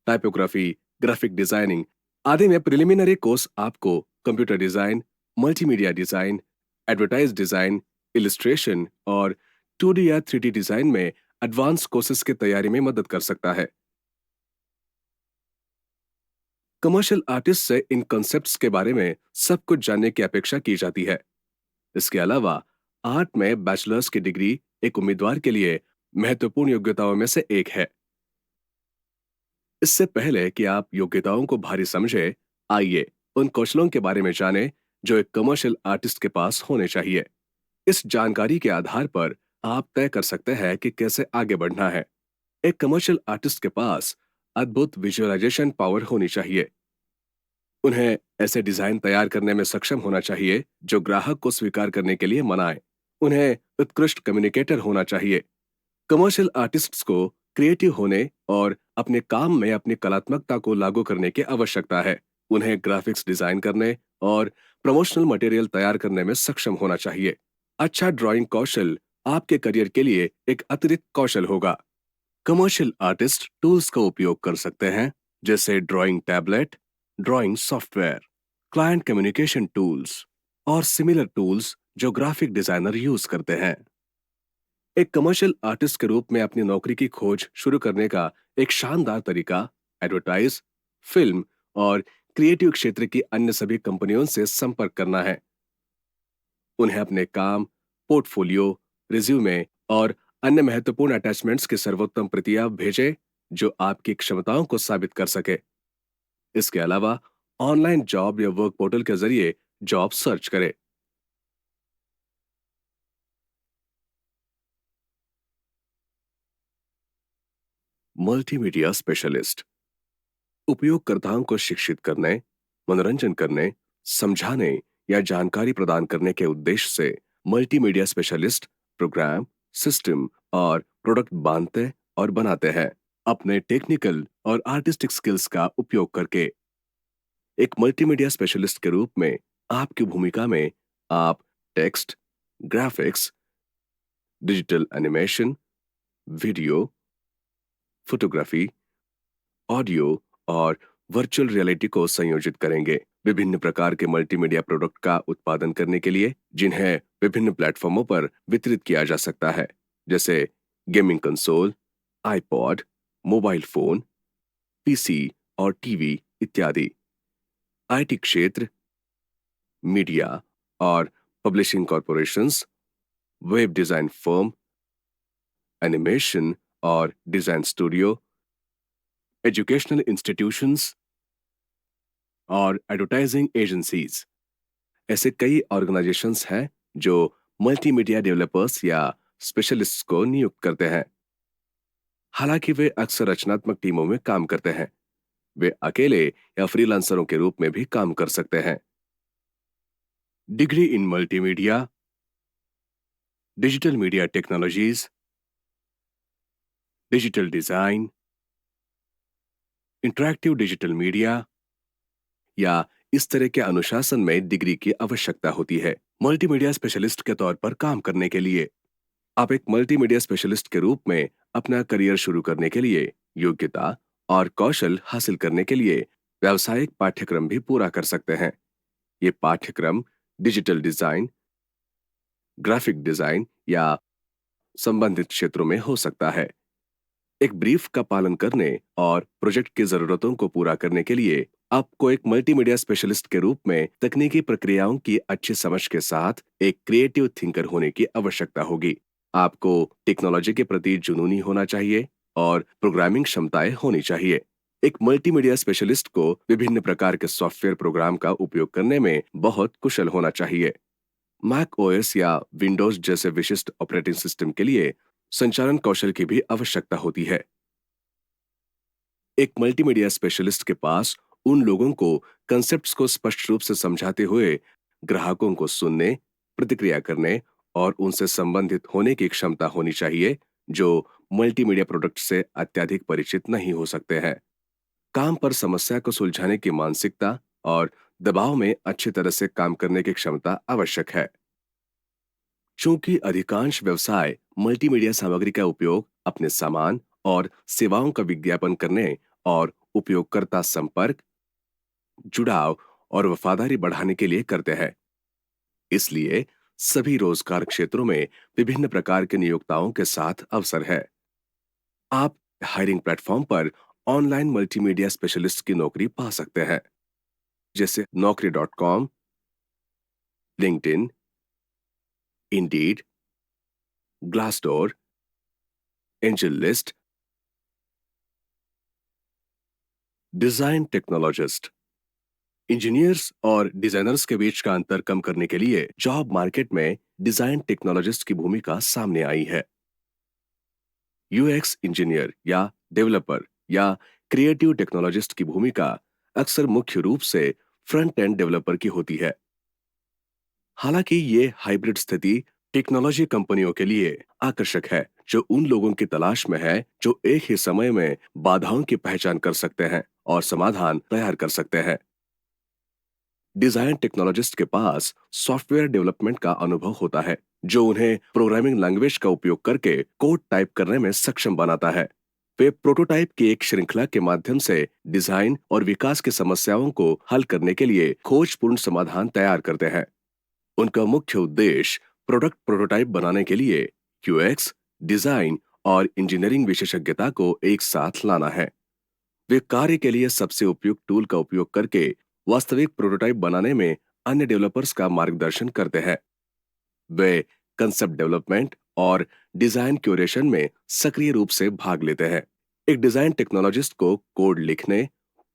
टाइपोग्राफी, ग्राफिक डिजाइनिंग आदि में प्रिलिमिनरी कोर्स आपको computer design, multimedia design, advertise design, illustration और 2D या 3D डिजाइन में एडवांस कोर्सेज की तैयारी में मदद कर सकता है। कमर्शियल आर्टिस्ट से इन कॉन्सेप्ट्स के बारे में सब कुछ जानने की अपेक्षा की जाती है। इसके अलावा आर्ट में बैचलर्स की डिग्री एक उम्मीदवार के लिए महत्वपूर्ण योग्यताओं में से एक है। इससे पहले कि आप योग्यताओं को भारी समझे, आइए उन कौशलों के बारे में जानें जो एक कमर्शियल आर्टिस्ट के पास होने चाहिए। इस जानकारी के आधार पर आप तय कर सकते हैं कि कैसे आगे बढ़ना है। एक कमर्शियल आर्टिस्ट के पास अद्भुत विजुअलाइजेशन पावर होनी चाहिए। उन्हें ऐसे डिजाइन तैयार करने में सक्षम होना चाहिए जो ग्राहक को स्वीकार करने के लिए मनाए। उन्हें उत्कृष्ट कम्युनिकेटर होना चाहिए। कमर्शियल आर्टिस्ट्स को क्रिएटिव होने और अपने काम में अपनी कलात्मकता को लागू करने की आवश्यकता है। उन्हें ग्राफिक्स डिजाइन करने और प्रमोशनल मटेरियल तैयार करने में सक्षम होना चाहिए। अच्छा ड्राइंग कौशल आपके करियर के लिए एक अतिरिक्त कौशल होगा। कमर्शियल आर्टिस्ट टूल्स का उपयोग कर सकते हैं, जैसे drawing tablet, drawing software, client communication tools और सिमिलर टूल्स जो ग्राफिक डिजाइनर यूज करते हैं। एक कमर्शियल आर्टिस्ट के रूप में अपनी नौकरी की खोज शुरू करने का एक शानदार तरीका एडवर्टाइज, फिल्म और क्रिएटिव क्षेत्र की अन्य सभी कंपनियों से संपर्क करना है। उन्हें अपने काम, पोर्टफोलियो, रिज्यूमे और अन्य महत्वपूर्ण अटैचमेंट्स की सर्वोत्तम प्रतियां भेजें जो आपकी क्षमताओं को साबित कर सके। इसके अलावा ऑनलाइन जॉब या वर्क पोर्टल के जरिए जॉब सर्च करें। मल्टीमीडिया स्पेशलिस्ट उपयोगकर्ताओं को शिक्षित करने, मनोरंजन करने, समझाने या जानकारी प्रदान करने के उद्देश्य से मल्टीमीडिया स्पेशलिस्ट प्रोग्राम, सिस्टम और प्रोडक्ट बांधते और बनाते हैं। अपने टेक्निकल और आर्टिस्टिक स्किल्स का उपयोग करके एक मल्टीमीडिया स्पेशलिस्ट के रूप में आपकी भूमिका में आप text, graphics, digital animation, video, photography, audio और वर्चुअल रियलिटी को संयोजित करेंगे। विभिन्न प्रकार के मल्टीमीडिया प्रोडक्ट का उत्पादन करने के लिए जिन्हें विभिन्न प्लेटफॉर्मों पर वितरित किया जा सकता है, जैसे gaming console, iPod, mobile phone, PC और टीवी इत्यादि। आईटी क्षेत्र, मीडिया और publishing corporations, web design firm, animation और डिजाइन स्टूडियो, एजुकेशनल इंस्टीट्यूशंस और एडवर्टाइजिंग एजेंसीज। ऐसे कई ऑर्गेनाइजेशंस हैं जो मल्टीमीडिया डेवलपर्स या स्पेशलिस्ट्स को नियुक्त करते हैं। हालांकि वे अक्सर रचनात्मक टीमों में काम करते हैं। वे अकेले या फ्रीलांसरों के रूप में भी काम कर सकते हैं। Degree in multimedia, digital media technologies, digital design, interactive digital media या इस तरह के अनुशासन में डिग्री की आवश्यकता होती है। मल्टीमीडिया स्पेशलिस्ट के तौर पर काम करने के लिए आप एक मल्टीमीडिया स्पेशलिस्ट के रूप में अपना करियर शुरू करने के लिए योग्यता और कौशल हासिल करने के लिए व्यावसायिक पाठ्यक्रम भी पूरा कर सकते हैं। ये पाठ्यक्रम डिजिटल डिजाइन, ग्राफिक डिजाइन या संबंधित क्षेत्रों में हो सकता है। एक ब्रीफ का पालन करने और प्रोजेक्ट की जरूरतों को पूरा करने के लिए आपको एक मल्टीमीडिया स्पेशलिस्ट के रूप में तकनीकी प्रक्रियाओं की अच्छी समझ के साथ एक क्रिएटिव थिंकर होने की आवश्यकता होगी। आपको टेक्नोलॉजी के प्रति जुनूनी होना चाहिए और प्रोग्रामिंग क्षमताएं होनी चाहिए। एक मल्टीमीडिया स्पेशलिस्ट को विभिन्न प्रकार के सॉफ्टवेयर प्रोग्राम का उपयोग करने में बहुत कुशल होना चाहिए। मैक ओएस या विंडोज जैसे विशिष्ट ऑपरेटिंग सिस्टम के लिए संचालन कौशल की भी आवश्यकता होती है। एक मल्टीमीडिया स्पेशलिस्ट के पास उन लोगों को कंसेप्ट्स को स्पष्ट रूप से समझाते हुए ग्राहकों को सुनने, प्रतिक्रिया करने और उनसे संबंधित होने की क्षमता होनी चाहिए, जो मल्टीमीडिया प्रोडक्ट से अत्यधिक परिचित नहीं हो सकते हैं। काम पर समस्या को सुलझाने की मानसिकता और दबाव में अच्छी तरह से काम करने की क्षमता आवश्यक है। चूंकि अधिकांश व्यवसाय मल्टीमीडिया सामग्री का उपयोग अपने सामान और सेवाओं का विज्ञापन करने और उपयोगकर्ता संपर्क, जुड़ाव और वफादारी बढ़ाने के लिए करते हैं, इसलिए सभी रोजगार क्षेत्रों में विभिन्न प्रकार के नियोक्ताओं के साथ अवसर है। आप हायरिंग प्लेटफॉर्म पर ऑनलाइन मल्टीमीडिया स्पेशलिस्ट की नौकरी पा सकते हैं, जैसे naukri.com, LinkedIn, Indeed, Glassdoor, angel list. Design technologist engineers और डिजाइनर्स के बीच का अंतर कम करने के लिए जॉब मार्केट में डिजाइन टेक्नोलॉजिस्ट की भूमिका सामने आई है। यूएक्स इंजीनियर या डेवलपर या क्रिएटिव टेक्नोलॉजिस्ट की भूमिका अक्सर मुख्य रूप से फ्रंट एंड डेवलपर की होती है। हालांकि ये हाइब्रिड स्थिति टेक्नोलॉजी कंपनियों के लिए आकर्षक है, जो उन लोगों की तलाश में है जो एक ही समय में बाधाओं की पहचान कर सकते हैं और समाधान तैयार कर सकते हैं। डिजाइन टेक्नोलॉजिस्ट के पास सॉफ्टवेयर डेवलपमेंट का अनुभव होता है, जो उन्हें प्रोग्रामिंग लैंग्वेज का उपयोग करके कोड टाइप करने में सक्षम बनाता है। वे प्रोटोटाइप की एक श्रृंखला के माध्यम से डिजाइन और विकास की समस्याओं को हल करने के लिए खोजपूर्ण समाधान तैयार करते हैं। उनका मुख्य उद्देश्य प्रोडक्ट प्रोटोटाइप बनाने के लिए यूएक्स, डिजाइन और इंजीनियरिंग विशेषज्ञता को एक साथ लाना है। वे कार्य के लिए सबसे उपयुक्त टूल का उपयोग करके वास्तविक प्रोटोटाइप बनाने में अन्य डेवलपर्स का मार्गदर्शन करते हैं। वे कंसेप्ट डेवलपमेंट और डिजाइन क्यूरेशन में सक्रिय रूप से भाग लेते हैं। एक डिजाइन टेक्नोलॉजिस्ट को कोड लिखने,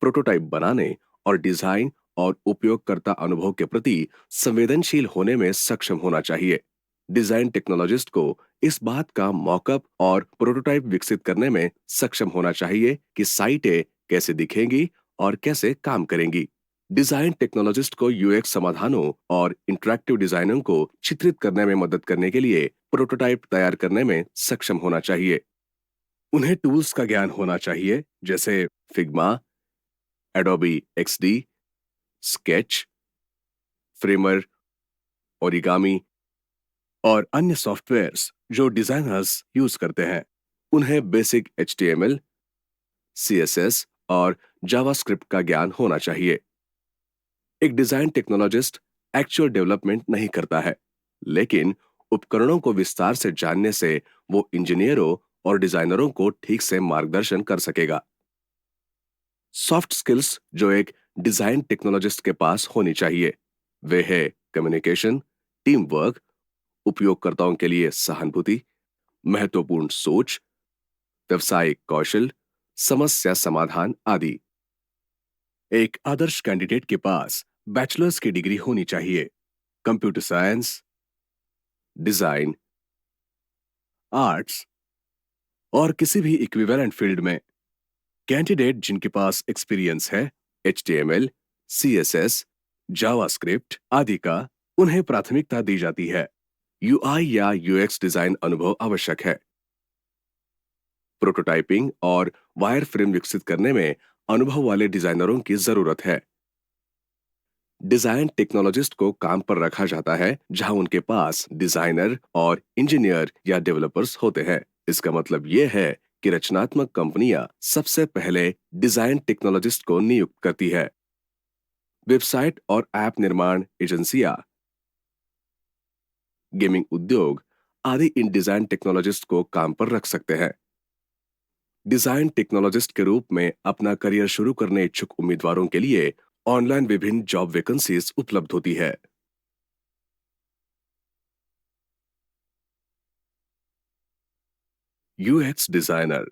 प्रोटोटाइप बनाने और डिजाइन और उपयोगकर्ता अनुभव के प्रति संवेदनशील होने में सक्षम होना चाहिए। डिजाइन टेक्नोलॉजिस्ट को इस बात का मॉकअप और प्रोटोटाइप विकसित करने में सक्षम होना चाहिए कि साइटें कैसे दिखेंगी और कैसे काम करेंगी। डिजाइन टेक्नोलॉजिस्ट को यूएक्स समाधानों और इंटरैक्टिव डिजाइनों को चित्रित करने में मदद करने के लिए प्रोटोटाइप तैयार करने में सक्षम होना चाहिए। उन्हें टूल्स का ज्ञान होना चाहिए, जैसे Figma, Adobe XD, sketch, framer, origami और अन्य सॉफ्टवेयर्स जो डिजाइनर्स यूज करते हैं। उन्हें बेसिक HTML, CSS और जावास्क्रिप्ट का ज्ञान होना चाहिए। एक डिजाइन टेक्नोलॉजिस्ट एक्चुअल डेवलपमेंट नहीं करता है, लेकिन उपकरणों को विस्तार से जानने से वो इंजीनियरों और डिजाइनरों को ठीक से मार्गदर्शन कर सकेगा। सॉफ्ट स्किल्स जो एक डिजाइन टेक्नोलॉजिस्ट के पास होनी चाहिए, वे है कम्युनिकेशन, टीम वर्क, उपयोगकर्ताओं के लिए सहानुभूति, महत्वपूर्ण सोच, व्यवसायिक कौशल, समस्या समाधान आदि। एक आदर्श कैंडिडेट के पास बैचलर्स की डिग्री होनी चाहिए। कंप्यूटर साइंस, डिजाइन, आर्ट्स, और किसी भी इक्विवेलेंट फील्ड में। कैंडिडेट जिनके पास एक्सपीरियंस है HTML, CSS, जावास्क्रिप्ट आदि का, उन्हें प्राथमिकता दी जाती है। UI या UX डिजाइन अनुभव आवश्यक है। प्रोटोटाइपिंग और वायरफ्रेम विकसित करने में अनुभव वाले डिजाइनरों की जरूरत है। डिजाइन टेक्नोलॉजिस्ट को काम पर रखा जाता है जहां उनके पास डिजाइनर और इंजीनियर या डेवलपर्स होते हैं। इसका मतलब यह है कि रचनात्मक कंपनियां सबसे पहले डिजाइन टेक्नोलॉजिस्ट को नियुक्त करती है। वेबसाइट और ऐप निर्माण एजेंसियां, गेमिंग उद्योग आदि इन डिजाइन टेक्नोलॉजिस्ट को काम पर रख सकते हैं। डिजाइन टेक्नोलॉजिस्ट के रूप में अपना करियर शुरू करने इच्छुक उम्मीदवारों के लिए ऑनलाइन विभिन्न जॉब वैकेंसीज उपलब्ध होती है। UX designer.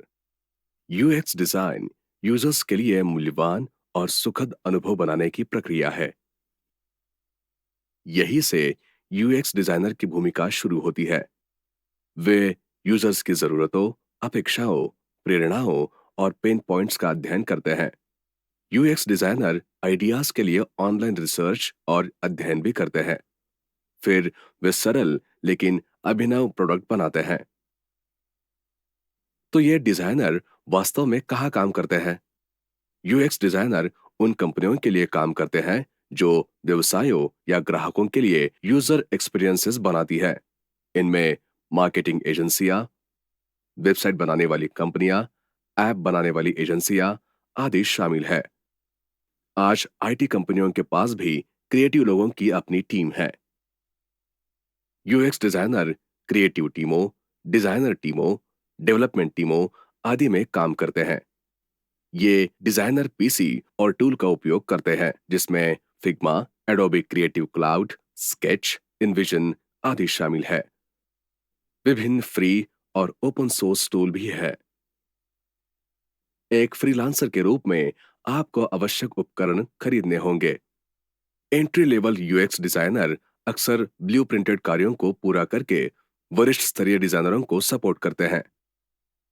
UX design users के लिए मूल्यवान और सुखद अनुभव बनाने की प्रक्रिया है। यही से यूएक्स डिजाइनर की भूमिका शुरू होती है। वे यूजर्स की जरूरतों, अपेक्षाओं, प्रेरणाओं और पेन पॉइंट्स का अध्ययन करते हैं। यूएक्स डिजाइनर आइडियाज के लिए ऑनलाइन रिसर्च और अध्ययन भी करते हैं। फिर वे सरल लेकिन अभिनव प्रोडक्ट बनाते हैं। तो ये डिजाइनर वास्तव में कहाँ काम करते हैं? यूएक्स डिजाइनर उन कंपनियों के लिए काम करते हैं जो व्यवसायों या ग्राहकों के लिए यूजर एक्सपीरियंसेस बनाती है। इनमें मार्केटिंग एजेंसियां, वेबसाइट बनाने वाली कंपनियां, ऐप बनाने वाली एजेंसियां आदि शामिल है। आज आईटी कंपनियों के पास भी क्रिएटिव लोगों की अपनी टीम है। यूएक्स डिजाइनर क्रिएटिव टीमों, डिजाइनर टीमों, डेवलपमेंट टीमों आदि में काम करते हैं। ये डिजाइनर पीसी और टूल का उपयोग करते हैं जिसमें Figma, Adobe creative cloud, sketch, इनविजन आदि शामिल है। विभिन्न फ्री और ओपन सोर्स टूल भी है। एक फ्रीलांसर के रूप में आपको आवश्यक उपकरण खरीदने होंगे। एंट्री लेवल यूएक्स डिजाइनर अक्सर ब्लू प्रिंटेड कार्यों को पूरा करके वरिष्ठ स्तरीय डिजाइनरों को सपोर्ट करते हैं।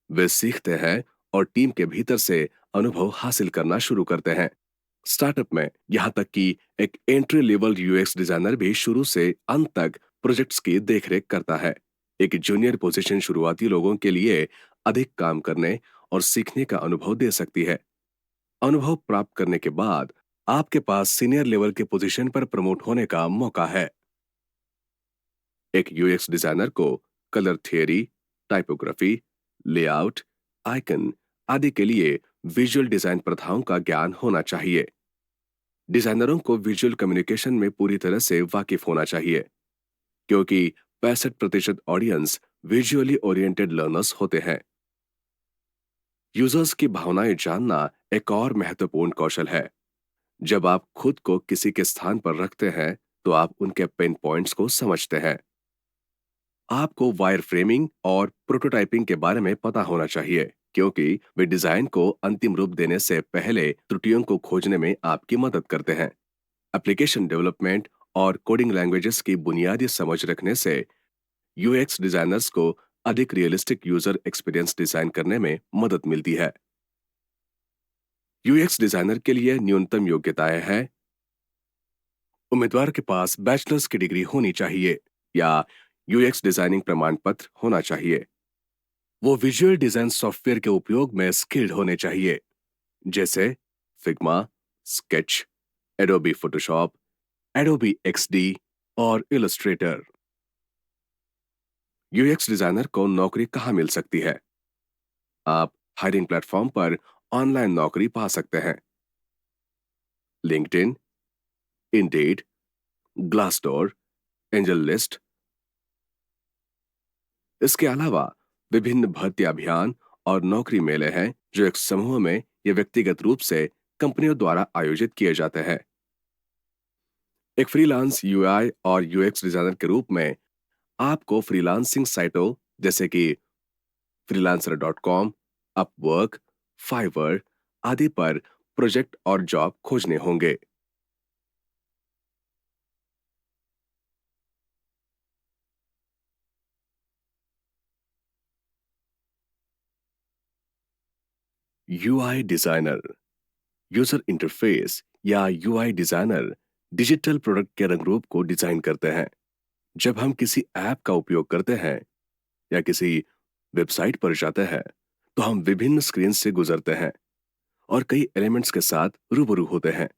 वे सीखते हैं और टीम के भीतर से अनुभव हासिल करना शुरू करते हैं। स्टार्टअप में यहां तक कि एक एंट्री लेवल यूएक्स डिजाइनर भी शुरू से अंत तक प्रोजेक्ट्स की देखरेख करता है। एक जूनियर पोजीशन शुरुआती लोगों के लिए अधिक काम करने और सीखने का अनुभव दे सकती है। अनुभव प्राप्त करने के बाद आपके पास सीनियर लेवल के पोजीशन पर प्रमोट होने का मौका है। एक यूएक्स डिजाइनर को colour theory, typography, layout, icon आदि के लिए विजुअल डिजाइन प्रथाओं का ज्ञान होना चाहिए। डिजाइनरों को विजुअल कम्युनिकेशन में पूरी तरह से वाकिफ होना चाहिए क्योंकि 65% ऑडियंस विजुअली ओरिएंटेड लर्नर्स होते हैं। यूजर्स की भावनाएं जानना एक और महत्वपूर्ण कौशल है। जब आप खुद को किसी के स्थान पर रखते हैं तो आप उनके पेन पॉइंट्स को समझते हैं। आपको वायर फ्रेमिंग और प्रोटोटाइपिंग के बारे में पता होना चाहिए क्योंकि वे डिजाइन को अंतिम रूप देने से पहले त्रुटियों को खोजने में आपकी मदद करते हैं। एप्लीकेशन डेवलपमेंट और कोडिंग लैंग्वेजेस की बुनियादी समझ रखने से यूएक्स डिजाइनर्स को अधिक रियलिस्टिक यूजर एक्सपीरियंस डिजाइन करने में मदद मिलती है। यूएक्स डिजाइनर के लिए न्यूनतम योग्यताएं हैं। उम्मीदवार के पास बैचलर्स की डिग्री होनी चाहिए या यूएक्स डिजाइनिंग प्रमाण पत्र होना चाहिए। वो विजुअल डिजाइन सॉफ्टवेयर के उपयोग में स्किल्ड होने चाहिए जैसे Figma, sketch, Adobe Photoshop, Adobe XD और इलस्ट्रेटर। यूएक्स डिजाइनर को नौकरी कहाँ मिल सकती है? आप हायरिंग प्लेटफॉर्म पर ऑनलाइन नौकरी पा सकते हैं। LinkedIn, Indeed, Glassdoor, angel list. इसके अलावा विभिन्न भर्ती अभियान और नौकरी मेले हैं जो एक समूह में या व्यक्तिगत रूप से कंपनियों द्वारा आयोजित किए जाते हैं। एक फ्रीलांस यूआई और यूएक्स डिजाइनर के रूप में आपको फ्रीलांसिंग साइटों जैसे कि freelancer.com, अपवर्क, फाइवर आदि पर प्रोजेक्ट और जॉब खोजने होंगे। यूआई डिजाइनर, यूजर इंटरफेस या यूआई डिजाइनर डिजिटल प्रोडक्ट के रंग रूप को डिजाइन करते हैं। जब हम किसी ऐप का उपयोग करते हैं या किसी वेबसाइट पर जाते हैं, तो हम विभिन्न स्क्रीन से गुजरते हैं और कई एलिमेंट्स के साथ रूबरू होते हैं।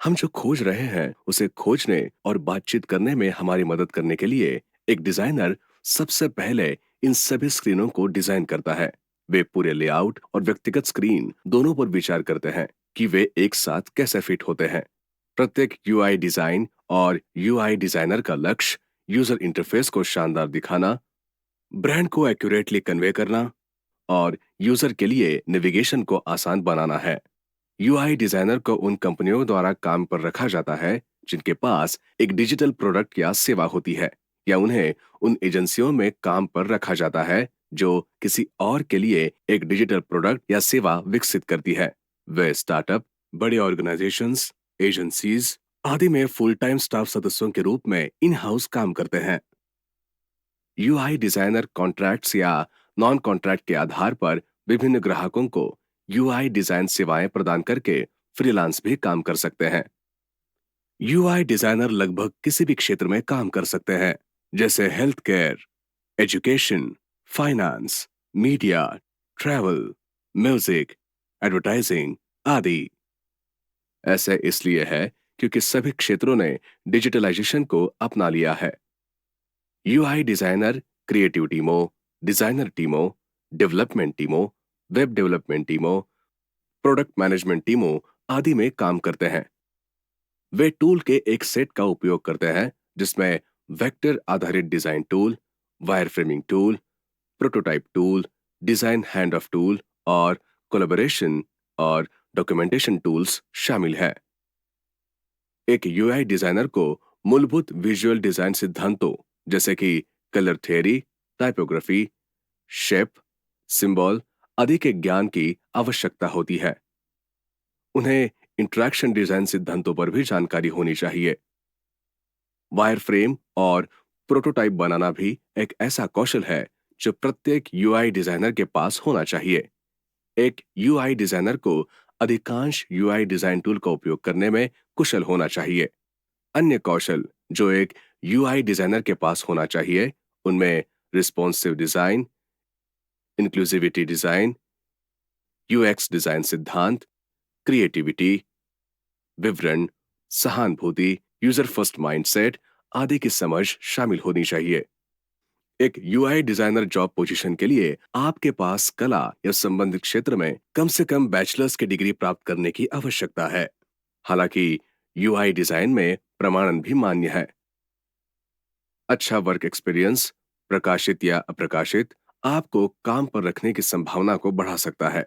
हम जो खोज रहे हैं उसे खोजने और बातचीत करने में हमारी मदद करने के लिए एक डिजाइनर सबसे पहले इन सभी स्क्रीनों को डिजाइन करता है। वे पूरे लेआउट और व्यक्तिगत स्क्रीन दोनों पर विचार करते हैं कि वे एक साथ कैसे फिट होते हैं। प्रत्येक यूआई डिजाइन और यूआई डिजाइनर का लक्ष्य यूजर इंटरफेस को शानदार दिखाना, ब्रांड को एक्यूरेटली कन्वे करना और यूजर के लिए नेविगेशन को आसान बनाना है। यूआई डिजाइनर को उन कंपनियों द्वारा काम पर रखा जाता है जिनके पास एक डिजिटल प्रोडक्ट या सेवा होती है, या उन्हें उन एजेंसियों में काम पर रखा जाता है जो किसी और के लिए एक डिजिटल प्रोडक्ट या सेवा विकसित करती है। वे स्टार्टअप, बड़े ऑर्गेनाइजेशंस, एजेंसीज आदि में फुल टाइम स्टाफ सदस्यों के रूप में इन हाउस काम करते हैं। यूआई डिजाइनर कॉन्ट्रैक्ट्स या नॉन कॉन्ट्रैक्ट के आधार पर विभिन्न ग्राहकों को यूआई डिजाइन सेवाएं प्रदान करके फ्रीलांस भी काम कर सकते हैं। यूआई डिजाइनर लगभग किसी भी क्षेत्र में काम कर सकते हैं, जैसे health care, education, finance, media, travel, music, advertising आदि। ऐसे इसलिए है क्योंकि सभी क्षेत्रों ने डिजिटलाइजेशन को अपना लिया है। यूआई डिजाइनर क्रिएटिव टीमों, डिजाइनर टीमों, डेवलपमेंट टीमों, वेब डेवलपमेंट टीमों, प्रोडक्ट मैनेजमेंट टीमों आदि में काम करते हैं। वे टूल के एक सेट का उपयोग करते हैं जिसमें वेक्टर आधारित design tool, wire framing tool, prototype tool, design hand of tool और कोलैबोरेशन और डॉक्यूमेंटेशन टूल्स शामिल है। एक यूआई डिजाइनर को मूलभूत विजुअल डिजाइन सिद्धांतों जैसे कि colour theory, typography, shape, symbol आदि के ज्ञान की आवश्यकता होती है। उन्हें इंटरैक्शन डिजाइन सिद्धांतों पर भी जानकारी होनी चाहिए। वायरफ्रेम और प्रोटोटाइप बनाना भी एक ऐसा कौशल है जो प्रत्येक यूआई डिजाइनर के पास होना चाहिए। एक यूआई डिजाइनर को अधिकांश यूआई डिजाइन टूल का उपयोग करने में कुशल होना चाहिए। अन्य कौशल जो एक यूआई डिजाइनर के पास होना चाहिए उनमें responsive design, inclusivity design, UX design सिद्धांत, क्रिएटिविटी, विवरण, सहानुभूति, यूजर फर्स्ट माइंडसेट आदि की समझ शामिल होनी चाहिए। एक यूआई डिजाइनर जॉब पोजीशन के लिए आपके पास कला या संबंधित क्षेत्र में कम से कम बैचलर्स की डिग्री प्राप्त करने की आवश्यकता है। हालांकि यूआई डिजाइन में प्रमाणन भी मान्य है। अच्छा वर्क एक्सपीरियंस, प्रकाशित या अप्रकाशित, आपको काम पर रखने की संभावना को बढ़ा सकता है।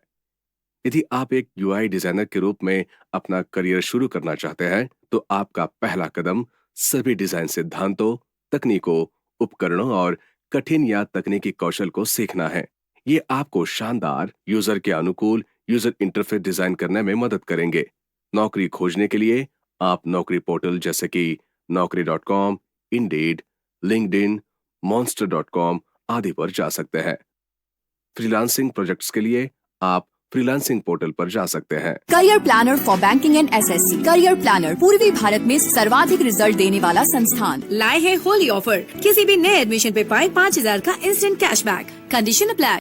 यदि आप एक यूआई डिजाइनर के रूप में अपना करियर शुरू करना चाहते हैं, तो आपका पहला कदम सभी डिजाइन सिद्धांतों, तकनीकों, उपकरणों और कठिन या तकनीकी कौशल को सीखना है। ये आपको शानदार, यूजर के अनुकूल यूजर इंटरफेस डिजाइन करने में मदद करेंगे। नौकरी खोजने के लिए आप नौकरी पोर्टल जैसे कि naukri.com, इंडीड, लिंक्डइन, monster.com आदि पर जा सकते हैं। फ्रीलांसिंग प्रोजेक्ट्स के लिए आप फ्रीलांसिंग पोर्टल पर जा सकते हैं। Career planner for banking and SSC. Career planner पूर्वी भारत में सर्वाधिक रिजल्ट देने वाला संस्थान लाए है होली ऑफर। किसी भी नए एडमिशन पे पाए 5,000 का instant cashback. Condition apply.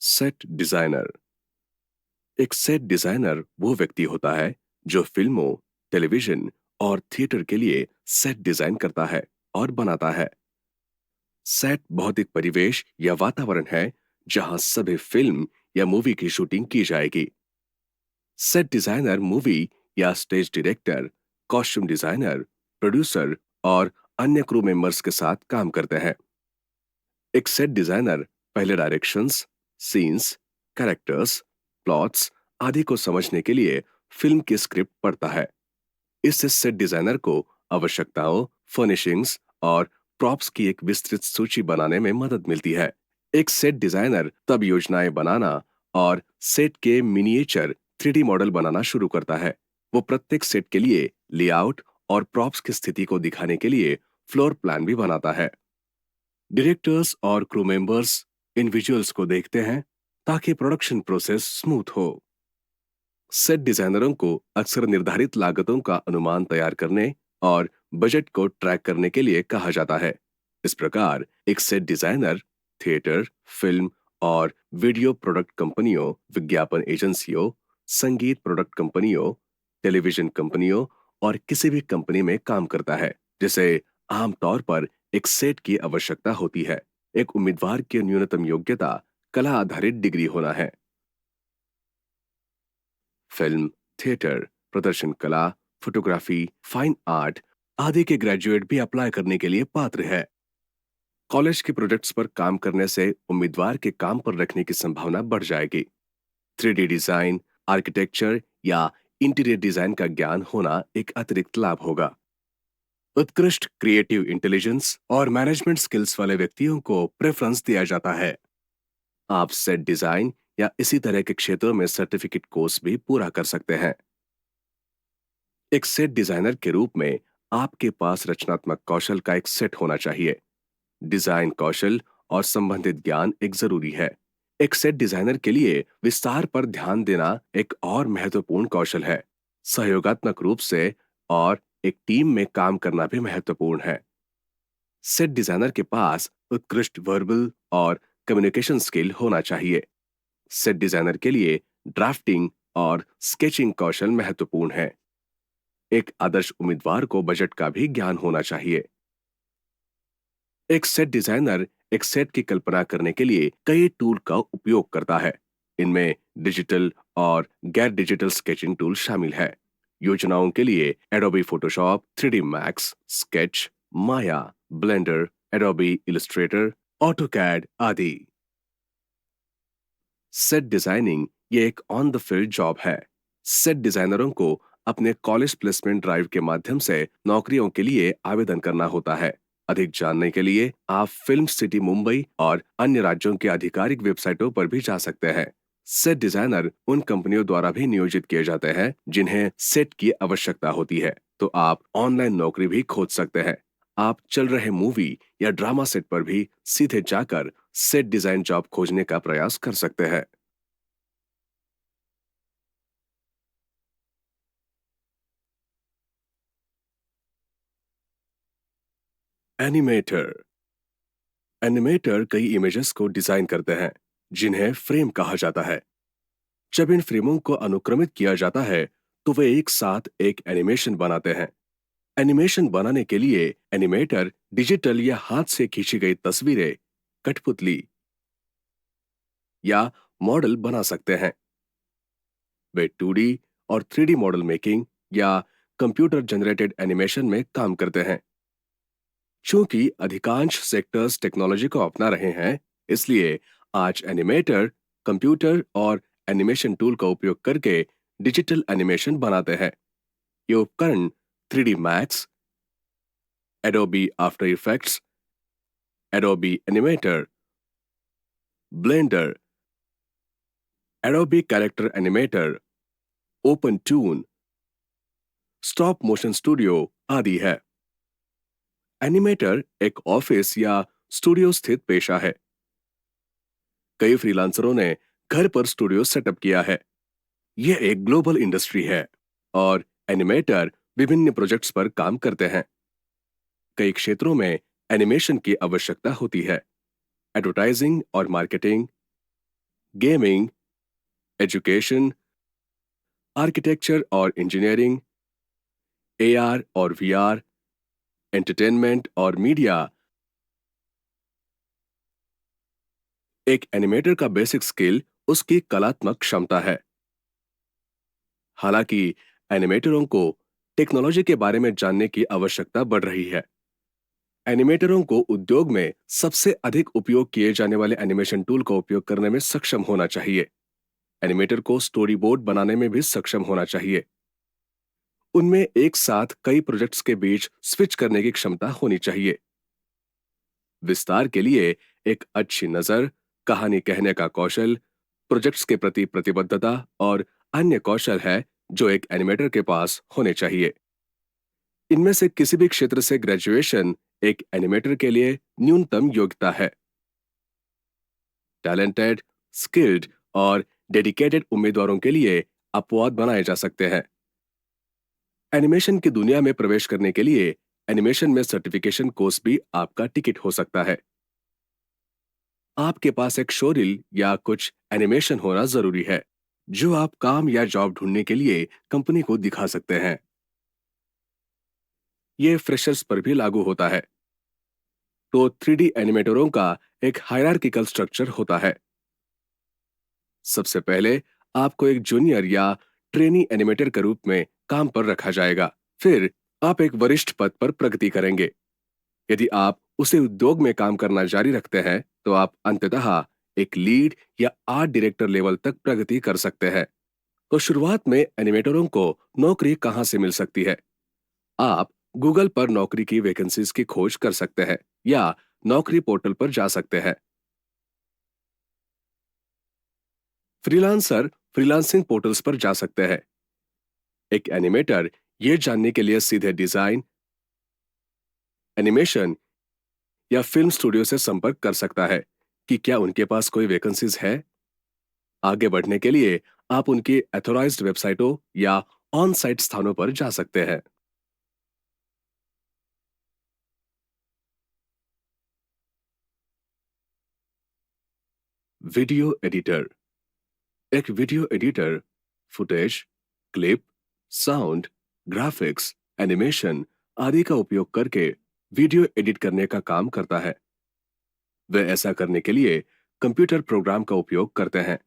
Set designer. एक सेट डिजाइनर वो व्यक्ति होता है जो फिल्मों, टेलीविजन और थिएटर के लिए सेट डिजाइन करता है और बनाता है। सेट भौतिक परिवेश या वातावरण है जहां सभी फिल्म या मूवी की शूटिंग की जाएगी। सेट डिजाइनर मूवी या stage director, costume designer, producer और अन्य क्रू मेंबर्स के साथ काम करते हैं। एक सेट डिजाइनर पहले डायरेक्शंस, सीन्स, कैरेक्टर्स, प्लॉट्स आदि को समझने के लिए फिल्म की स्क्रिप्ट पढ़ता है। इससे सेट डिजाइनर को आवश्यकताओं, फर्निशिंग्स और प्रॉप्स की एक विस्तृत सूची बनाने में मदद मिलती है। एक सेट डिजाइनर तब योजनाएं बनाना और सेट के मिनिएचर 3D मॉडल बनाना शुरू करता है। वो प्रत्येक सेट के लिए लेआउट और प्रॉप्स की स्थिति को दिखाने के लिए फ्लोर प्लान भी बनाता है। डायरेक्टर्स और क्रू मेंबर्स इन विजुअल्स को देखते हैं ताकि प्रोडक्शन प्रोसेस स्मूथ हो। सेट डिजाइनरों को अक्सर निर्धारित लागतों का अनुमान तैयार करने और बजट को ट्रैक करने के लिए कहा जाता है। इस प्रकार एक सेट डिजाइनर थिएटर, फिल्म और वीडियो प्रोडक्ट कंपनियों, विज्ञापन एजेंसियों, संगीत प्रोडक्ट कंपनियों, टेलीविजन कंपनियों और किसी भी कंपनी में काम करता है जिसे आमतौर पर एक सेट की आवश्यकता होती है। एक उम्मीदवार की न्यूनतम योग्यता कला आधारित डिग्री होना है। फिल्म, थिएटर, प्रदर्शन कला, फोटोग्राफी, फाइन आर्ट आदि के ग्रेजुएट भी अप्लाई करने के लिए पात्र है। कॉलेज के प्रोजेक्ट्स पर काम करने से उम्मीदवार के काम पर रखने की संभावना बढ़ जाएगी। 3D डिजाइन, आर्किटेक्चर या इंटीरियर डिजाइन का ज्ञान होना एक अतिरिक्त लाभ होगा। उत्कृष्ट क्रिएटिव इंटेलिजेंस और मैनेजमेंट स्किल्स वाले व्यक्तियों को प्रेफरेंस दिया जाता है। आप सेट डिजाइन या इसी तरह के क्षेत्रों में सर्टिफिकेट कोर्स भी पूरा कर सकते हैं। एक सेट डिजाइनर के रूप में आपके पास रचनात्मक कौशल का एक सेट होना चाहिए। डिजाइन कौशल और संबंधित ज्ञान एक जरूरी है। एक सेट डिजाइनर के लिए विस्तार पर ध्यान देना एक और महत्वपूर्ण कौशल है। सहयोगात्मक रूप से और एक टीम में काम करना भी महत्वपूर्ण है। सेट डिजाइनर के पास उत्कृष्ट वर्बल और कम्युनिकेशन स्किल होना चाहिए। सेट डिजाइनर के लिए ड्राफ्टिंग और स्केचिंग कौशल महत्वपूर्ण है। एक आदर्श उम्मीदवार को बजट का भी ज्ञान होना चाहिए। एक सेट डिजाइनर एक सेट की कल्पना करने के लिए कई टूल का उपयोग करता है। इनमें डिजिटल और गैर डिजिटल स्केचिंग टूल शामिल है। योजनाओं के लिए Adobe Photoshop, 3D Max, Sketch, Maya, Blender, Adobe Illustrator, AutoCAD आदि। सेट डिजाइनिंग ये एक ऑन द फील्ड जॉब है। सेट डिजाइनरों को अपने कॉलेज प्लेसमेंट ड्राइव के माध्यम से नौकरियों के लिए आवेदन करना होता है। अधिक जानने के लिए आप फिल्म सिटी मुंबई और अन्य राज्यों के आधिकारिक वेबसाइटों पर भी जा सकते हैं। सेट डिजाइनर उन कंपनियों द्वारा भी नियोजित किए जाते हैं जिन्हें सेट की आवश्यकता होती है, तो आप ऑनलाइन नौकरी भी खोज सकते हैं। आप चल रहे मूवी या ड्रामा सेट पर भी सीधे जाकर सेट डिजाइन जॉब खोजने का प्रयास कर सकते हैं। एनिमेटर। एनिमेटर कई इमेजेस को डिजाइन करते हैं जिन्हें फ्रेम कहा जाता है। जब इन फ्रेमों को अनुक्रमित किया जाता है तो वे एक साथ एक एनिमेशन बनाते हैं। एनिमेशन बनाने के लिए एनिमेटर डिजिटल या हाथ से खींची गई तस्वीरें, कठपुतली या मॉडल बना सकते हैं। वे 2D और 3D मॉडल मेकिंग या कंप्यूटर जनरेटेड एनिमेशन में काम करते हैं। चूंकि अधिकांश सेक्टर्स टेक्नोलॉजी को अपना रहे हैं, इसलिए आज एनिमेटर कंप्यूटर और एनिमेशन टूल का उपयोग करके डिजिटल एनिमेशन बनाते हैं। ये उपकरण 3D Max, Adobe After Effects, Adobe Animator, Blender, Adobe Character Animator, Open Toon, Stop Motion Studio आदि है। एनिमेटर एक ऑफिस या स्टूडियो स्थित पेशा है। कई फ्रीलांसरों ने घर पर स्टूडियो सेटअप किया है। यह एक ग्लोबल इंडस्ट्री है और एनिमेटर विभिन्न प्रोजेक्ट्स पर काम करते हैं। कई क्षेत्रों में एनिमेशन की आवश्यकता होती है। एडवर्टाइजिंग और मार्केटिंग, गेमिंग, एजुकेशन, आर्किटेक्चर और इंजीनियरिंग, एआर और वीआर, एंटरटेनमेंट और मीडिया। एक एनिमेटर का बेसिक स्किल उसकी कलात्मक क्षमता है। हालांकि एनिमेटरों को टेक्नोलॉजी के बारे में जानने की आवश्यकता बढ़ रही है। एनिमेटरों को उद्योग में सबसे अधिक उपयोग किए जाने वाले एनिमेशन टूल का उपयोग करने में सक्षम होना चाहिए। एनिमेटर को स्टोरी बोर्ड बनाने में भी सक्षम होना चाहिए। उनमें एक साथ कई प्रोजेक्ट्स के बीच स्विच करने की क्षमता होनी चाहिए। विस्तार के लिए एक अच्छी नजर, कहानी कहने का कौशल, प्रोजेक्ट्स के प्रति प्रतिबद्धता और अन्य कौशल है जो एक एनिमेटर के पास होने चाहिए। इनमें से किसी भी क्षेत्र से ग्रेजुएशन एक एनिमेटर के लिए न्यूनतम योग्यता है। टैलेंटेड, स्किल्ड और डेडिकेटेड उम्मीदवारों के लिए अपवाद बनाए जा सकते हैं। एनिमेशन की दुनिया में प्रवेश करने के लिए एनिमेशन में सर्टिफिकेशन कोर्स भी आपका टिकट हो सकता है। आपके पास एक शोरील या कुछ एनिमेशन होना जरूरी है जो आप काम या जॉब ढूंढने के लिए कंपनी को दिखा सकते हैं। यह फ्रेशर्स पर भी लागू होता है। तो 3D एनिमेटरों का एक हायरार्किकल स्ट्रक्चर होता है। सबसे पहले आपको एक जूनियर या ट्रेनी एनिमेटर के रूप में काम पर रखा जाएगा। फिर आप एक वरिष्ठ पद पर प्रगति करेंगे। यदि आप उसे उद्योग में काम करना जारी रखते हैं तो आप अंततः एक लीड या आर्ट डायरेक्टर लेवल तक प्रगति कर सकते हैं। तो शुरुआत में एनिमेटरों को नौकरी कहां से मिल सकती है? आप गूगल पर नौकरी की वैकेंसीज की खोज कर सकते हैं या नौकरी पोर्टल पर जा सकते हैं। फ्रीलांसर फ्रीलांसिंग पोर्टल्स पर जा सकते हैं। एक एनिमेटर यह जानने के लिए सीधे डिजाइन, एनिमेशन या फिल्म स्टूडियो से संपर्क कर सकता है कि क्या उनके पास कोई वैकेंसीज है। आगे बढ़ने के लिए आप उनकी ऑथराइज्ड वेबसाइटों या ऑन साइट स्थानों पर जा सकते हैं। Video editor. एक video editor footage, clip, sound, graphics, animation आदि का उपयोग करके वीडियो एडिट करने का काम करता है। वे ऐसा करने के लिए कंप्यूटर प्रोग्राम का उपयोग करते हैं।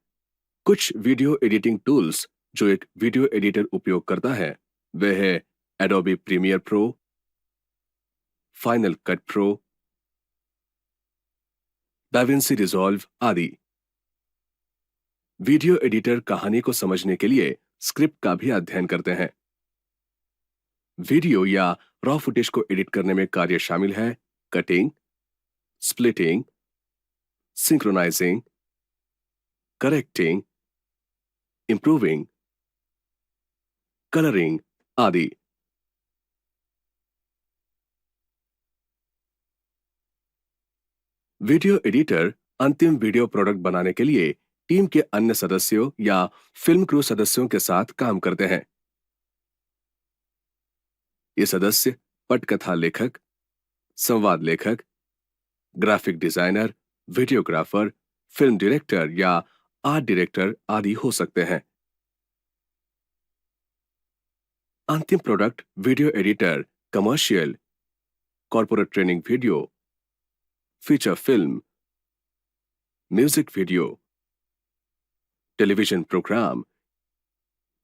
कुछ वीडियो एडिटिंग टूल्स जो एक वीडियो एडिटर उपयोग करता है वे है Adobe Premiere Pro, Final Cut Pro, DaVinci Resolve आदि। वीडियो एडिटर कहानी को समझने के लिए स्क्रिप्ट का भी अध्ययन करते हैं। वीडियो या रॉ फुटेज को एडिट करने में कार्य शामिल है cutting, splitting, synchronising, correcting, improving, colouring आदि। वीडियो एडिटर अंतिम वीडियो प्रोडक्ट बनाने के लिए टीम के अन्य सदस्यों या फिल्म क्रू सदस्यों के साथ काम करते हैं। ये सदस्य पटकथा लेखक, संवाद लेखक, graphic designer, videographer, film director या आर्ट डायरेक्टर आदि हो सकते हैं। अंतिम product video editor commercial, corporate training video, feature film, music video, television programme,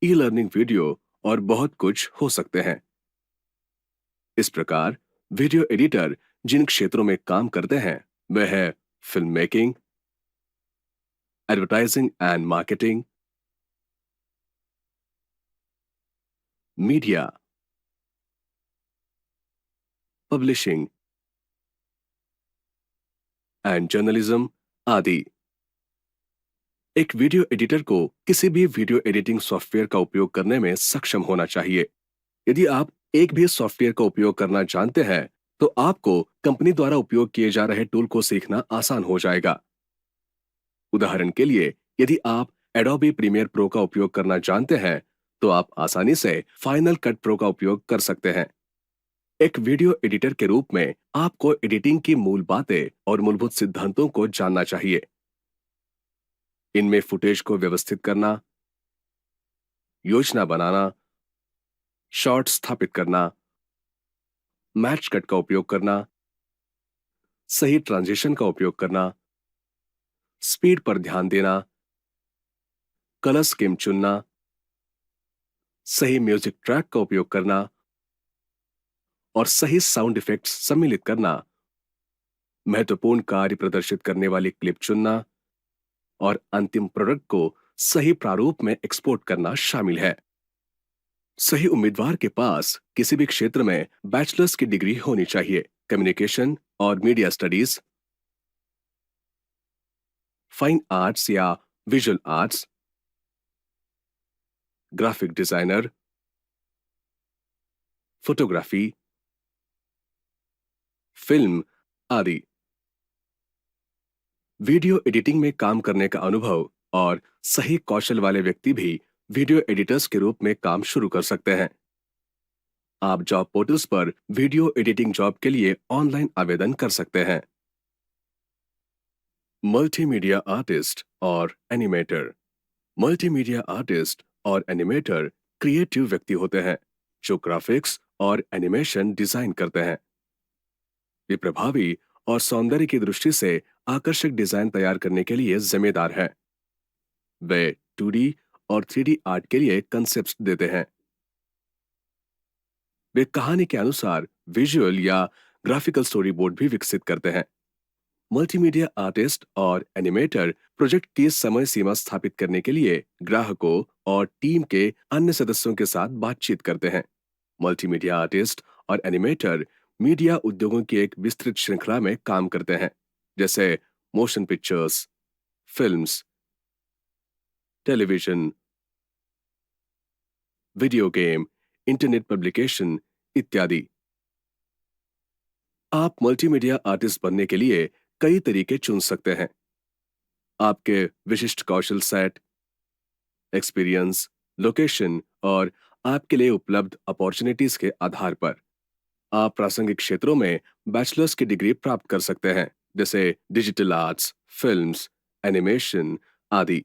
e learning video और बहुत कुछ हो सकते हैं। इस प्रकार वीडियो एडिटर जिन क्षेत्रों में काम करते हैं वह है film making, advertising and marketing, media, publishing and journalism आदि। एक वीडियो एडिटर को किसी भी वीडियो एडिटिंग सॉफ्टवेयर का उपयोग करने में सक्षम होना चाहिए। यदि आप एक भी सॉफ्टवेयर का उपयोग करना जानते हैं तो आपको कंपनी द्वारा उपयोग किए जा रहे टूल को सीखना आसान हो जाएगा। उदाहरण के लिए यदि आप एडोबी प्रीमियर प्रो का उपयोग करना जानते हैं तो आप आसानी से फाइनल कट प्रो का उपयोग कर सकते हैं। एक वीडियो एडिटर के रूप में आपको एडिटिंग की मूल बातें और मूलभूत सिद्धांतों को जानना चाहिए। इनमें फुटेज को व्यवस्थित करना, योजना बनाना, शॉट स्थापित करना, मैच कट का उपयोग करना, सही ट्रांजिशन का उपयोग करना, स्पीड पर ध्यान देना, कलर स्कीम चुनना, सही म्यूजिक ट्रैक का उपयोग करना और सही साउंड इफेक्ट्स सम्मिलित करना, महत्वपूर्ण कार्य प्रदर्शित करने वाली क्लिप चुनना और अंतिम प्रोडक्ट को सही प्रारूप में एक्सपोर्ट करना शामिल है। सही उम्मीदवार के पास किसी भी क्षेत्र में बैचलर्स की डिग्री होनी चाहिए। कम्युनिकेशन और मीडिया स्टडीज, फाइन आर्ट्स या visual arts, graphic designer, photography, film आदि। वीडियो एडिटिंग में काम करने का अनुभव और सही कौशल वाले व्यक्ति भी वीडियो एडिटर्स के रूप में काम शुरू कर सकते हैं। आप जॉब पोर्टल्स पर वीडियो एडिटिंग जॉब के लिए ऑनलाइन आवेदन कर सकते हैं। मल्टीमीडिया आर्टिस्ट और एनिमेटर। मल्टीमीडिया आर्टिस्ट और एनिमेटर क्रिएटिव व्यक्ति होते हैं जो ग्राफिक्स और एनिमेशन डिजाइन करते हैं। वे प्रभावी और सौंदर्य की दृष्टि से आकर्षक डिजाइन तैयार करने के लिए जिम्मेदार हैं। वे 2D और 3D आर्ट के लिए कंसेप्ट देते हैं। वे कहानी के अनुसार विजुअल या ग्राफिकल स्टोरी बोर्ड भी विकसित करते हैं। मल्टीमीडिया आर्टिस्ट और एनिमेटर प्रोजेक्ट की समय सीमा स्थापित करने के लिए ग्राहकों और टीम के अन्य सदस्यों के साथ बातचीत करते हैं। मल्टीमीडिया आर्टिस्ट और एनिमेटर मीडिया उद्योगों की एक विस्तृत श्रृंखला में काम करते हैं, जैसे motion pictures, films, television, video game, internet publication इत्यादि। आप मल्टीमीडिया आर्टिस्ट बनने के लिए कई तरीके चुन सकते हैं। आपके विशिष्ट कौशल सेट, एक्सपीरियंस, लोकेशन और आपके लिए उपलब्ध अपॉर्चुनिटीज के आधार पर आप प्रासंगिक क्षेत्रों में बैचलर्स की डिग्री प्राप्त कर सकते हैं, जैसे डिजिटल आर्ट्स, फिल्म्स, एनिमेशन आदि।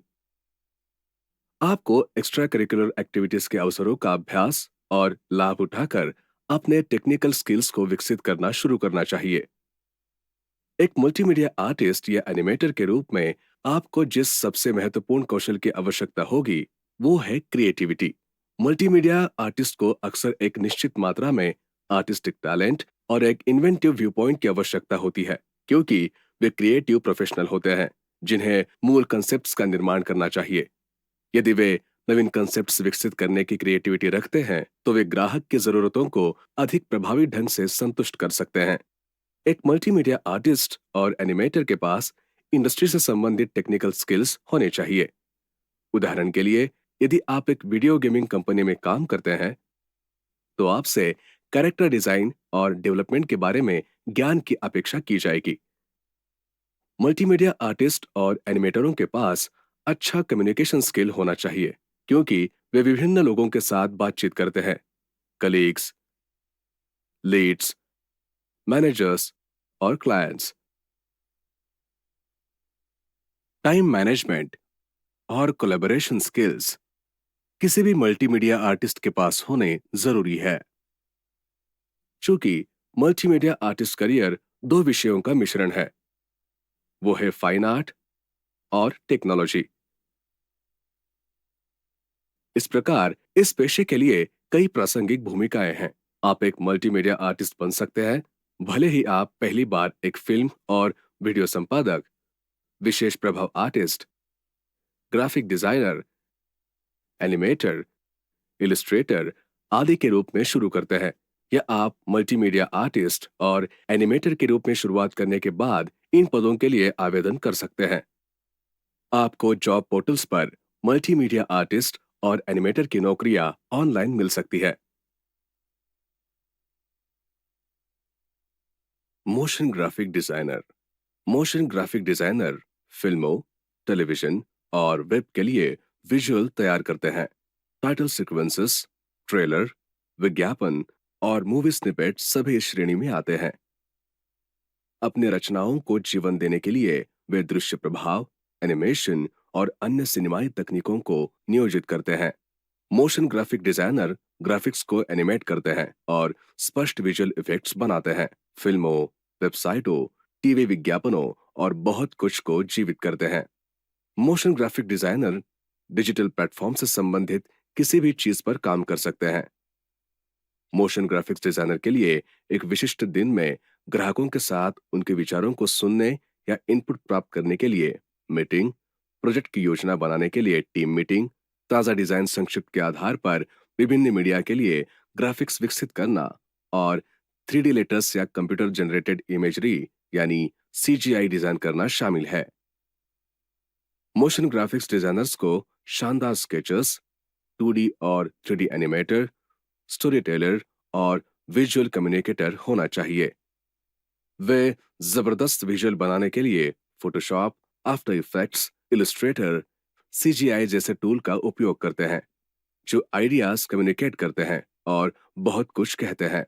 आपको एक्स्ट्रा करिकुलर एक्टिविटीज के अवसरों का अभ्यास और लाभ उठाकर अपने टेक्निकल स्किल्स को विकसित करना शुरू करना चाहिए। एक मल्टीमीडिया आर्टिस्ट या एनिमेटर के रूप में आपको जिस सबसे महत्वपूर्ण कौशल की आवश्यकता होगी वो है क्रिएटिविटी। मल्टीमीडिया आर्टिस्ट को अक्सर एक निश्चित मात्रा में आर्टिस्टिक टैलेंट और एक इन्वेंटिव व्यू पॉइंट की आवश्यकता होती है, क्योंकि वे क्रिएटिव प्रोफेशनल होते हैं जिन्हें मूल कंसेप्ट्स का निर्माण करना चाहिए। यदि वे नवीन कंसेप्ट्स विकसित करने की क्रिएटिविटी रखते हैं तो वे ग्राहक की जरूरतों को अधिक प्रभावी ढंग से संतुष्ट कर सकते हैं। एक मल्टीमीडिया आर्टिस्ट और एनिमेटर के पास इंडस्ट्री से संबंधित टेक्निकल स्किल्स होने चाहिए। उदाहरण के लिए, यदि आप एक वीडियो गेमिंग कंपनी में काम करते हैं तो आपसे कैरेक्टर डिजाइन और डेवलपमेंट के बारे में ज्ञान की अपेक्षा की जाएगी। मल्टीमीडिया आर्टिस्ट और एनिमेटरों के पास अच्छा कम्युनिकेशन स्किल होना चाहिए, क्योंकि वे विभिन्न लोगों के साथ बातचीत करते हैं, कलीग्स, लीड्स, मैनेजर्स और क्लाइंट्स। टाइम मैनेजमेंट और कोलैबोरेशन स्किल्स किसी भी मल्टीमीडिया आर्टिस्ट के पास होने जरूरी है। चूंकि मल्टीमीडिया आर्टिस्ट करियर दो विषयों का मिश्रण है, वो है फाइन आर्ट और टेक्नोलॉजी। इस प्रकार इस पेशे के लिए कई प्रासंगिक भूमिकाएं हैं। आप एक मल्टीमीडिया आर्टिस्ट बन सकते हैं भले ही आप पहली बार एक फिल्म और वीडियो संपादक, विशेष प्रभाव artist, graphic designer, animator, Illustrator आदि के रूप में शुरू करते हैं, या आप मल्टीमीडिया आर्टिस्ट और एनिमेटर के रूप में शुरुआत करने के बाद इन पदों के लिए आवेदन कर सकते हैं। आपको जॉब पोर्टल्स पर मल्टीमीडिया आर्टिस्ट और एनिमेटर की नौकरियां ऑनलाइन मिल सकती है। Motion graphic designer. Motion graphic designer फिल्मों, टेलीविजन और वेब के लिए विजुअल तैयार करते हैं। टाइटल सीक्वेंसेस, ट्रेलर, विज्ञापन और मूवी स्निपेट सभी इस श्रेणी में आते हैं। अपने रचनाओं को जीवन देने के लिए वे दृश्य प्रभाव, एनिमेशन और अन्य सिनेमाई तकनीकों को नियोजित करते हैं। मोशन ग्राफिक डिजाइनर ग्राफिक्स को एनिमेट करते हैं और स्पष्ट विजुअल इफेक्ट्स बनाते हैं। फिल्मों, वेबसाइटों, टीवी विज्ञापनों और बहुत कुछ को जीवित करते हैं। Motion graphic designer digital platform से संबंधित किसी भी चीज पर काम कर सकते हैं। मोशन ग्राफिक्स डिजाइनर के लिए एक विशिष्ट दिन में ग्राहकों के साथ उनके विचारों को सुनने या इनपुट प्राप्त करने के लिए मीटिंग, प्रोजेक्ट की योजना बनाने के लिए टीम मीटिंग, ताज़ा डिजाइन संक्षिप्त के आधार पर विभिन्न मीडिया के लिए ग्राफिक्स विकसित करना और 3D लेटर्स या कंप्यूटर जनरेटेड इमेजरी यानी CGI डिजाइन करना शामिल है। मोशन ग्राफिक्स डिजाइनर्स को शानदार स्केचर्स, 2D और 3D एनिमेटर, स्टोरी टेलर और विजुअल कम्युनिकेटर होना चाहिए। वे जबरदस्त विजुअल बनाने के लिए Photoshop, after effects, Illustrator, CGI जैसे टूल का उपयोग करते हैं, जो आइडियाज कम्युनिकेट करते हैं और बहुत कुछ कहते हैं।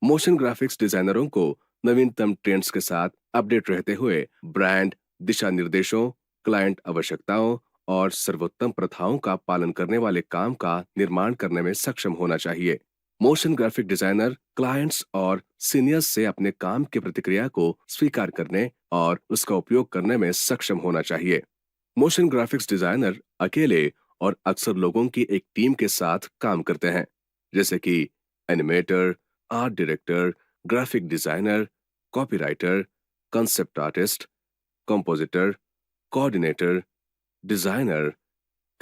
मोशन ग्राफिक्स डिजाइनरों को नवीनतम ट्रेंड्स के साथ अपडेट रहते हुए ब्रांड दिशा निर्देशों, क्लाइंट आवश्यकताओं और सर्वोत्तम प्रथाओं का पालन करने वाले काम का निर्माण करने में सक्षम होना चाहिए। मोशन ग्राफिक डिजाइनर क्लाइंट्स और सीनियर्स से अपने काम की प्रतिक्रिया को स्वीकार करने और उसका उपयोग करने में सक्षम होना चाहिए। मोशन ग्राफिक्स डिजाइनर अकेले और अक्सर लोगों की एक टीम के साथ काम करते हैं, जैसे कि animator, art director, graphic designer, copywriter, concept artist, compositor, coordinator, designer,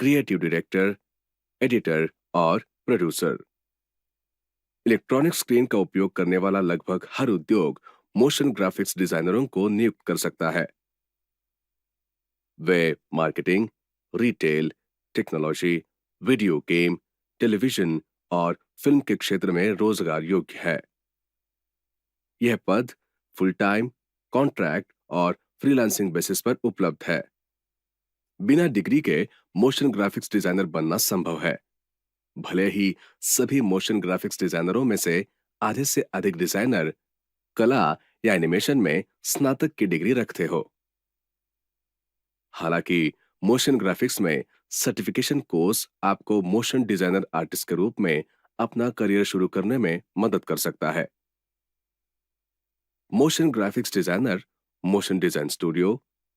creative director, editor और प्रोड्यूसर। इलेक्ट्रॉनिक स्क्रीन का उपयोग करने वाला लगभग हर उद्योग मोशन ग्राफिक्स डिजाइनरों को नियुक्त कर सकता है। वे marketing, retail, technology, video game, television और फिल्म के क्षेत्र में रोजगार योग्य है। यह पद फुल टाइम, कॉन्ट्रैक्ट और फ्रीलांसिंग बेसिस पर उपलब्ध है। बिना डिग्री के मोशन ग्राफिक्स डिजाइनर बनना संभव है, भले ही सभी मोशन ग्राफिक्स डिजाइनरों में से आधे से अधिक डिजाइनर कला या एनिमेशन में स्नातक की डिग्री रखते हो। हालांकि मोशन ग्राफिक्स में सर्टिफिकेशन कोर्स आपको मोशन डिजाइनर आर्टिस्ट के रूप में अपना करियर शुरू करने में मदद कर सकता है। Motion graphics designer motion design studio,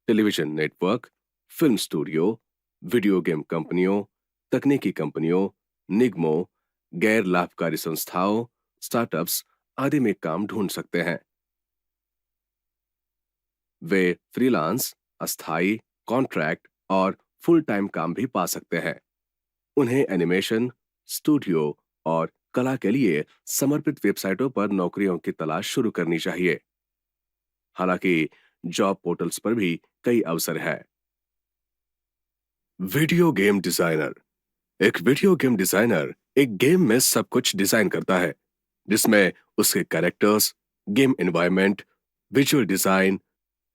television network, film studio, video game कंपनियों, तकनीकी कंपनियों, निगमों, गैर लाभकारी संस्थाओं, स्टार्टअप्स आदि में काम ढूंढ सकते हैं। वे फ्रीलांस, अस्थायी, कॉन्ट्रैक्ट और फुल टाइम काम भी पा सकते हैं। उन्हें एनिमेशन, स्टूडियो और कला के लिए समर्पित वेबसाइटों पर नौकरियों की तलाश शुरू करनी चाहिए। हालांकि जॉब पोर्टल्स पर भी कई अवसर है। Video game designer. एक वीडियो गेम डिजाइनर एक गेम में सब कुछ डिजाइन करता है, जिसमें उसके characters, game environment, visual design,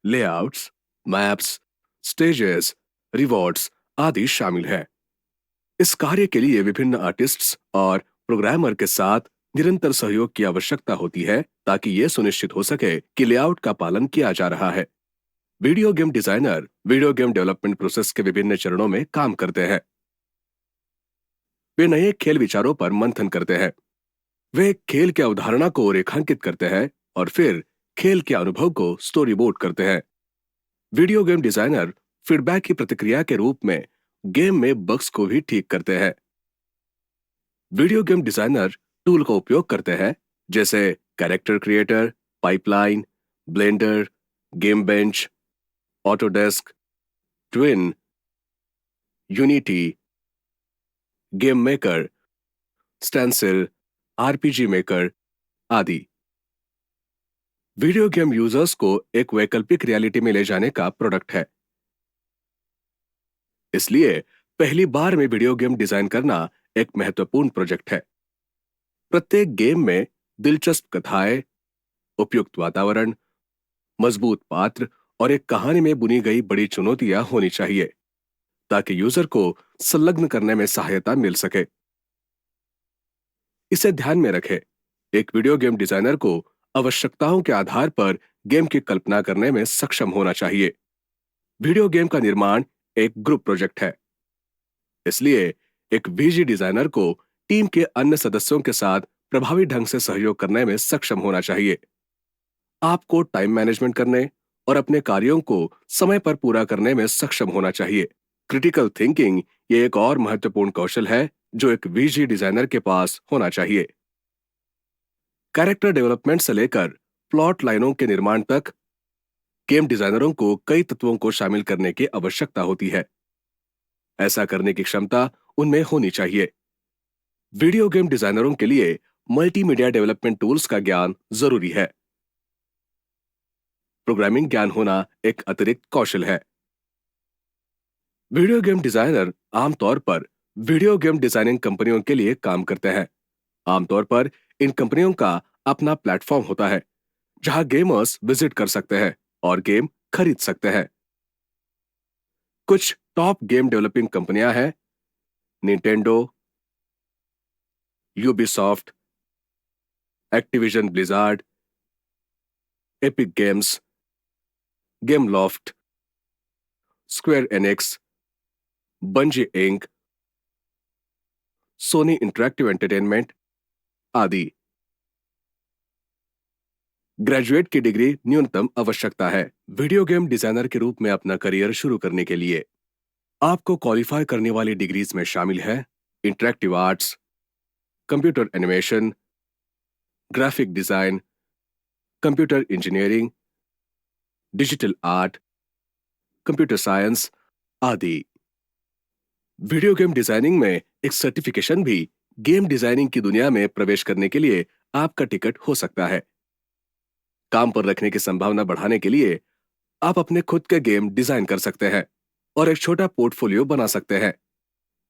layouts, maps, stages, rewards आदि शामिल है। इस कार्य के लिए विभिन्न आर्टिस्ट्स और प्रोग्रामर के साथ निरंतर सहयोग की आवश्यकता होती है, ताकि यह सुनिश्चित हो सके कि लेआउट का पालन किया जा रहा है। Video game designer video game development process के विभिन्न चरणों में काम करते हैं। वे नए खेल विचारों पर मंथन करते हैं। वे खेल की अवधारणा को रेखांकित करते हैं और फिर खेल के अनुभव को स्टोरी बोर्ड करते हैं। वीडियो गेम डिजाइनर फीडबैक की प्रतिक्रिया के रूप में गेम में बग्स को भी ठीक करते हैं। वीडियो गेम डिजाइनर टूल का उपयोग करते हैं, जैसे character creator, pipeline, blender, game bench, Autodesk, twin, unity, game maker, stencil, RPG maker आदि। वीडियो गेम यूजर्स को एक वैकल्पिक रियलिटी में ले जाने का प्रोडक्ट है। इसलिए पहली बार में वीडियो गेम डिजाइन करना एक महत्वपूर्ण प्रोजेक्ट है। प्रत्येक गेम में दिलचस्प कथाएं, उपयुक्त वातावरण, मजबूत पात्र और एक कहानी में बुनी गई बड़ी चुनौतियां होनी चाहिए, ताकि यूजर को संलग्न करने में सहायता मिल सके। इसे ध्यान में रखें, एक वीडियो गेम डिजाइनर को आवश्यकताओं के आधार पर गेम की कल्पना करने में सक्षम होना चाहिए। वीडियो गेम का निर्माण एक ग्रुप प्रोजेक्ट है, इसलिए एक वीजी डिजाइनर को टीम के अन्य सदस्यों के साथ प्रभावी ढंग से सहयोग करने में सक्षम होना चाहिए। आपको टाइम मैनेजमेंट करने और अपने कार्यों को समय पर पूरा करने में सक्षम होना चाहिए। क्रिटिकल थिंकिंग ये एक और महत्वपूर्ण कौशल है जो एक वीजी डिजाइनर के पास होना चाहिए। कैरेक्टर डेवलपमेंट से लेकर प्लॉट लाइनों के निर्माण तक गेम डिजाइनरों को कई तत्वों को शामिल करने की आवश्यकता होती है। ऐसा करने की क्षमता उनमें होनी चाहिए। वीडियो गेम डिजाइनरों के लिए मल्टीमीडिया डेवलपमेंट टूल्स का ज्ञान जरूरी है। प्रोग्रामिंग ज्ञान होना एक अतिरिक्त कौशल है। वीडियो गेम डिजाइनर आमतौर पर वीडियो गेम डिजाइनिंग कंपनियों के लिए काम करते हैं। आमतौर पर इन कंपनियों का अपना प्लेटफॉर्म होता है जहां गेमर्स विजिट कर सकते हैं और गेम खरीद सकते हैं। कुछ टॉप गेम डेवलपिंग कंपनियां हैं Nintendo, Ubisoft, Activision Blizzard, Epic Games, Gameloft, Square Enix, Bungie Inc, Sony Interactive Entertainment आदि। ग्रेजुएट की डिग्री न्यूनतम आवश्यकता है। वीडियो गेम डिजाइनर के रूप में अपना करियर शुरू करने के लिए आपको क्वालिफाई करने वाली डिग्रीज में शामिल है interactive arts, computer animation, graphic design, computer engineering, digital art, computer science आदि। वीडियो गेम डिजाइनिंग में एक सर्टिफिकेशन भी गेम डिजाइनिंग की दुनिया में प्रवेश करने के लिए आपका टिकट हो सकता है। काम पर रखने की संभावना बढ़ाने के लिए आप अपने खुद के गेम डिजाइन कर सकते हैं और एक छोटा पोर्टफोलियो बना सकते हैं।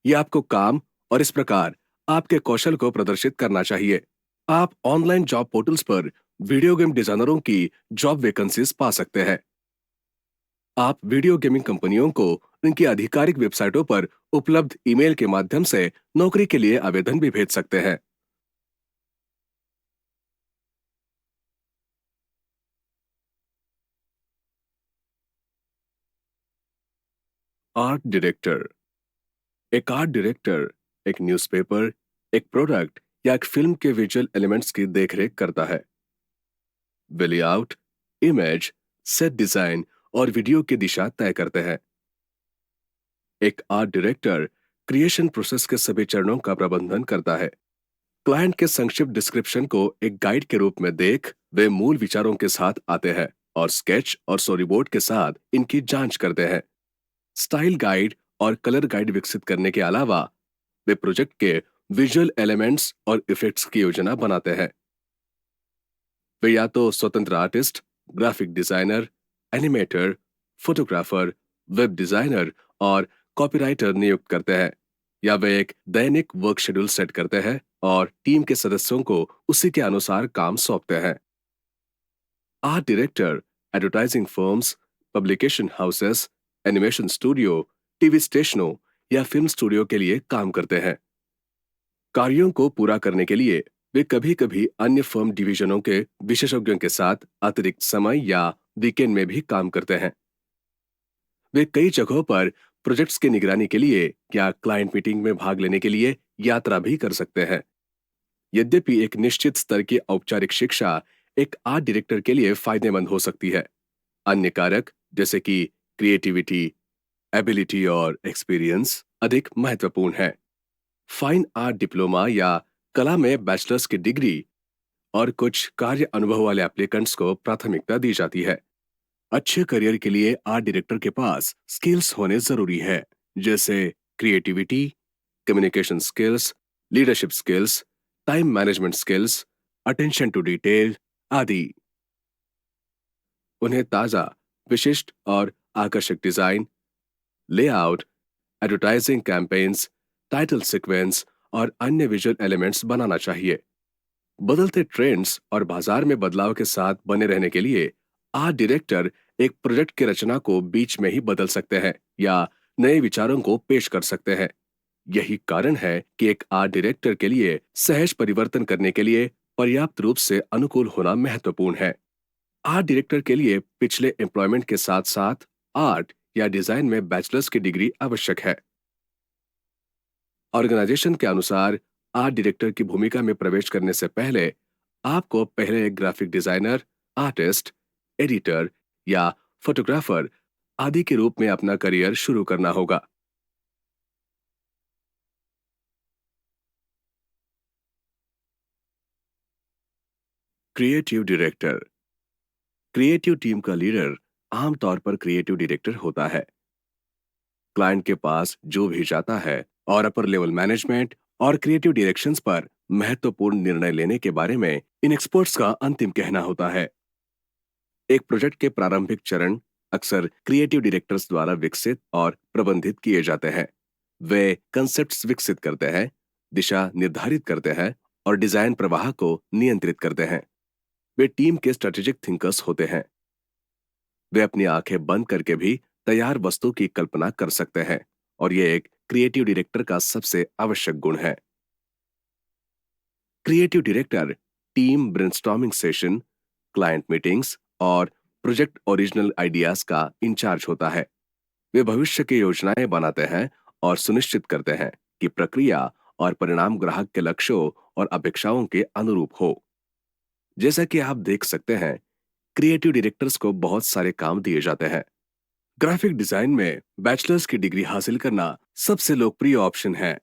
यह आपको काम और इस प्रकार आपके कौशल को प्रदर्शित करना चाहिए। आप ऑनलाइन जॉब पोर्टल्स पर वीडियो गेम डिजाइनरों की जॉब वैकेंसीज पा सकते हैं। आप वीडियो गेमिंग कंपनियों को उनकी आधिकारिक वेबसाइटों पर उपलब्ध ईमेल के माध्यम से नौकरी के लिए आवेदन भी भेज सकते हैं। Art director. एक आर्ट डायरेक्टर एक न्यूज़पेपर, एक प्रोडक्ट या एक फिल्म के विजुअल एलिमेंट्स की देखरेख करता है। वे लेआउट, इमेज, सेट डिजाइन और वीडियो की दिशा तय करते हैं। एक आर्ट डायरेक्टर क्रिएशन प्रोसेस के सभी चरणों का प्रबंधन करता है। क्लाइंट के संक्षिप्त डिस्क्रिप्शन को एक गाइड के रूप में देख वे मूल विचारों के साथ आते हैं और स्केच और स्टोरीबोर्ड के साथ इनकी जांच करते हैं। स्टाइल गाइड और कलर गाइड विकसित करने के अलावा वे प्रोजेक्ट के विजुअल एलिमेंट्स और इफेक्ट्स की योजना बनाते हैं। वे या तो स्वतंत्र artist, graphic designer, animator, photographer, web designer और कॉपीराइटर नियुक्त करते हैं, या वे एक दैनिक वर्क शेड्यूल सेट करते हैं और टीम के सदस्यों को उसी के अनुसार काम सौंपते हैं। Art director advertising firms, publication houses, animation studio, TV स्टेशनों या फिल्म स्टूडियो के लिए काम करते हैं। कार्यों को पूरा करने के लिए वे कभी-कभी अन्य फर्म डिवीजनों के विशेषज्ञों के साथ अतिरिक्त समय या वीकेंड में भी काम करते हैं। वे कई जगहों पर प्रोजेक्ट्स की निगरानी के लिए या क्लाइंट मीटिंग में भाग लेने के लिए यात्रा भी कर सकते हैं। यद्यपि एक निश्चित स्तर की औपचारिक शिक्षा एक आर्ट डायरेक्टर के लिए फायदेमंद हो सकती है, अन्य कारक जैसे कि क्रिएटिविटी, एबिलिटी और एक्सपीरियंस अधिक महत्वपूर्ण है। फाइन आर्ट डिप्लोमा या कला में बैचलर्स की डिग्री और कुछ कार्य अनुभव वाले एप्लीकेंट्स को प्राथमिकता दी जाती है। अच्छे करियर के लिए आर्ट डायरेक्टर के पास स्किल्स होने जरूरी है, जैसे creativity, communication skills, leadership skills, time management skills, attention to detail आदि। उन्हें ताजा, विशिष्ट और आकर्षक design, layout, advertising campaigns, title sequence और अन्य विजुअल एलिमेंट्स बनाना चाहिए। बदलते ट्रेंड्स और बाजार में बदलाव के साथ बने रहने के लिए आर्ट डायरेक्टर एक प्रोजेक्ट की रचना को बीच में ही बदल सकते हैं या नए विचारों को पेश कर सकते हैं। यही कारण है कि एक आर्ट डायरेक्टर के लिए सहज परिवर्तन करने के लिए पर्याप्त रूप से अनुकूल होना महत्वपूर्ण है। आर्ट डायरेक्टर के लिए पिछले एम्प्लॉयमेंट के साथ साथ आर्ट या डिजाइन में बैचलर्स की डिग्री आवश्यक है। ऑर्गेनाइजेशन के अनुसार आर्ट डायरेक्टर की भूमिका में प्रवेश करने से पहले आपको पहले एक ग्राफिक डिजाइनर, आर्टिस्ट, एडिटर या फोटोग्राफर आदि के रूप में अपना करियर शुरू करना होगा। Creative director. क्रिएटिव टीम का लीडर आमतौर पर क्रिएटिव डायरेक्टर होता है। क्लाइंट के पास जो भी जाता है और अपर लेवल मैनेजमेंट और क्रिएटिव डायरेक्शंस पर महत्वपूर्ण निर्णय लेने के बारे में इन एक्सपर्ट्स का अंतिम कहना होता है। एक प्रोजेक्ट के प्रारंभिक चरण अक्सर क्रिएटिव डायरेक्टर्स द्वारा विकसित और प्रबंधित किए जाते हैं। वे कंसेप्ट्स विकसित करते हैं, दिशा निर्धारित करते हैं और डिजाइन प्रवाह को नियंत्रित करते हैं। वे टीम के स्ट्रेटेजिक थिंकर्स होते हैं। वे अपनी आंखें बंद करके भी तैयार वस्तु की कल्पना कर सकते हैं और यह एक क्रिएटिव डायरेक्टर का सबसे आवश्यक गुण है। Creative director team brainstorming session, client meetings और प्रोजेक्ट ओरिजिनल आइडियाज का इंचार्ज होता है। वे भविष्य की योजनाएं बनाते हैं और सुनिश्चित करते हैं कि प्रक्रिया और परिणाम ग्राहक के लक्ष्यों और अपेक्षाओं के अनुरूप हो। जैसा कि आप देख सकते हैं, क्रिएटिव डायरेक्टर्स को बहुत सारे काम दिए जाते हैं। ग्राफिक डिजाइन में बैचलर्स की डिग्री हासिल करना सबसे लोकप्रिय ऑप्शन है,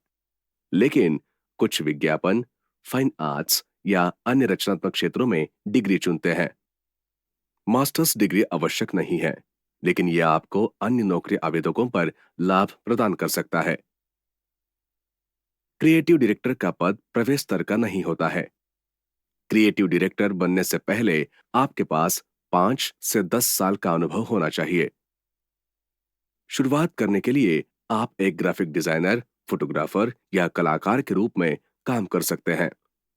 लेकिन कुछ विज्ञापन, फाइन आर्ट्स या अन्य रचनात्मक क्षेत्रों में डिग्री चुनते हैं। मास्टर्स डिग्री आवश्यक नहीं है, लेकिन यह आपको अन्य नौकरी आवेदकों पर लाभ प्रदान कर सकता है। क्रिएटिव डायरेक्टर का पद प्रवेश स्तर का नहीं होता है। क्रिएटिव डायरेक्टर बनने से पहले आपके पास 5 से 10 साल का अनुभव होना चाहिए। शुरुआत करने के लिए आप एक ग्राफिक डिजाइनर, फोटोग्राफर या कलाकार के रूप में काम कर सकते हैं।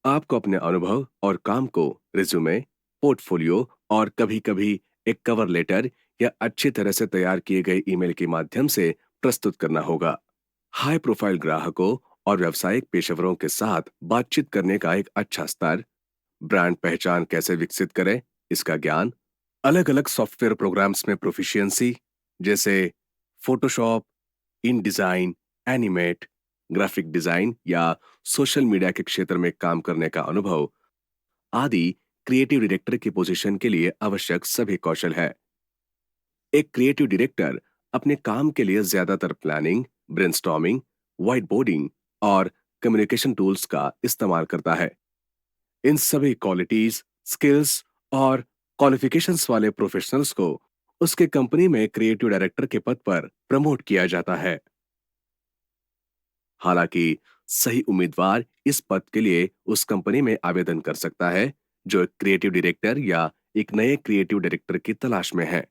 आपको अपने अनुभव और काम को रिज्यूमे, पोर्टफोलियो और कभी-कभी एक कवर लेटर या अच्छी तरह से तैयार किए गए ईमेल के माध्यम से प्रस्तुत करना होगा। हाई प्रोफाइल ग्राहकों और व्यावसायिक पेशेवरों के साथ बातचीत करने का एक अच्छा स्तर, ब्रांड पहचान कैसे विकसित करें इसका ज्ञान, अलग-अलग सॉफ्टवेयर प्रोग्राम्स में प्रोफिशिएंसी जैसे फोटोशॉप, इन डिजाइन, एनिमेट, ग्राफिक डिजाइन या सोशल मीडिया के क्षेत्र में काम करने का अनुभव आदि क्रिएटिव डायरेक्टर की पोजीशन के लिए आवश्यक सभी कौशल है। एक क्रिएटिव डायरेक्टर अपने काम के लिए ज्यादातर प्लानिंग, ब्रेनस्टॉर्मिंग, व्हाइट बोर्डिंग और कम्युनिकेशन टूल्स का इस्तेमाल करता है। इन सभी क्वालिटीज, स्किल्स और क्वालिफिकेशंस वाले प्रोफेशनल्स को उसके कंपनी में क्रिएटिव डायरेक्टर के पद पर प्रमोट किया जाता है। हालांकि सही उम्मीदवार इस पद के लिए उस कंपनी में आवेदन कर सकता है जो एक क्रिएटिव डायरेक्टर या एक नए क्रिएटिव डायरेक्टर की तलाश में है।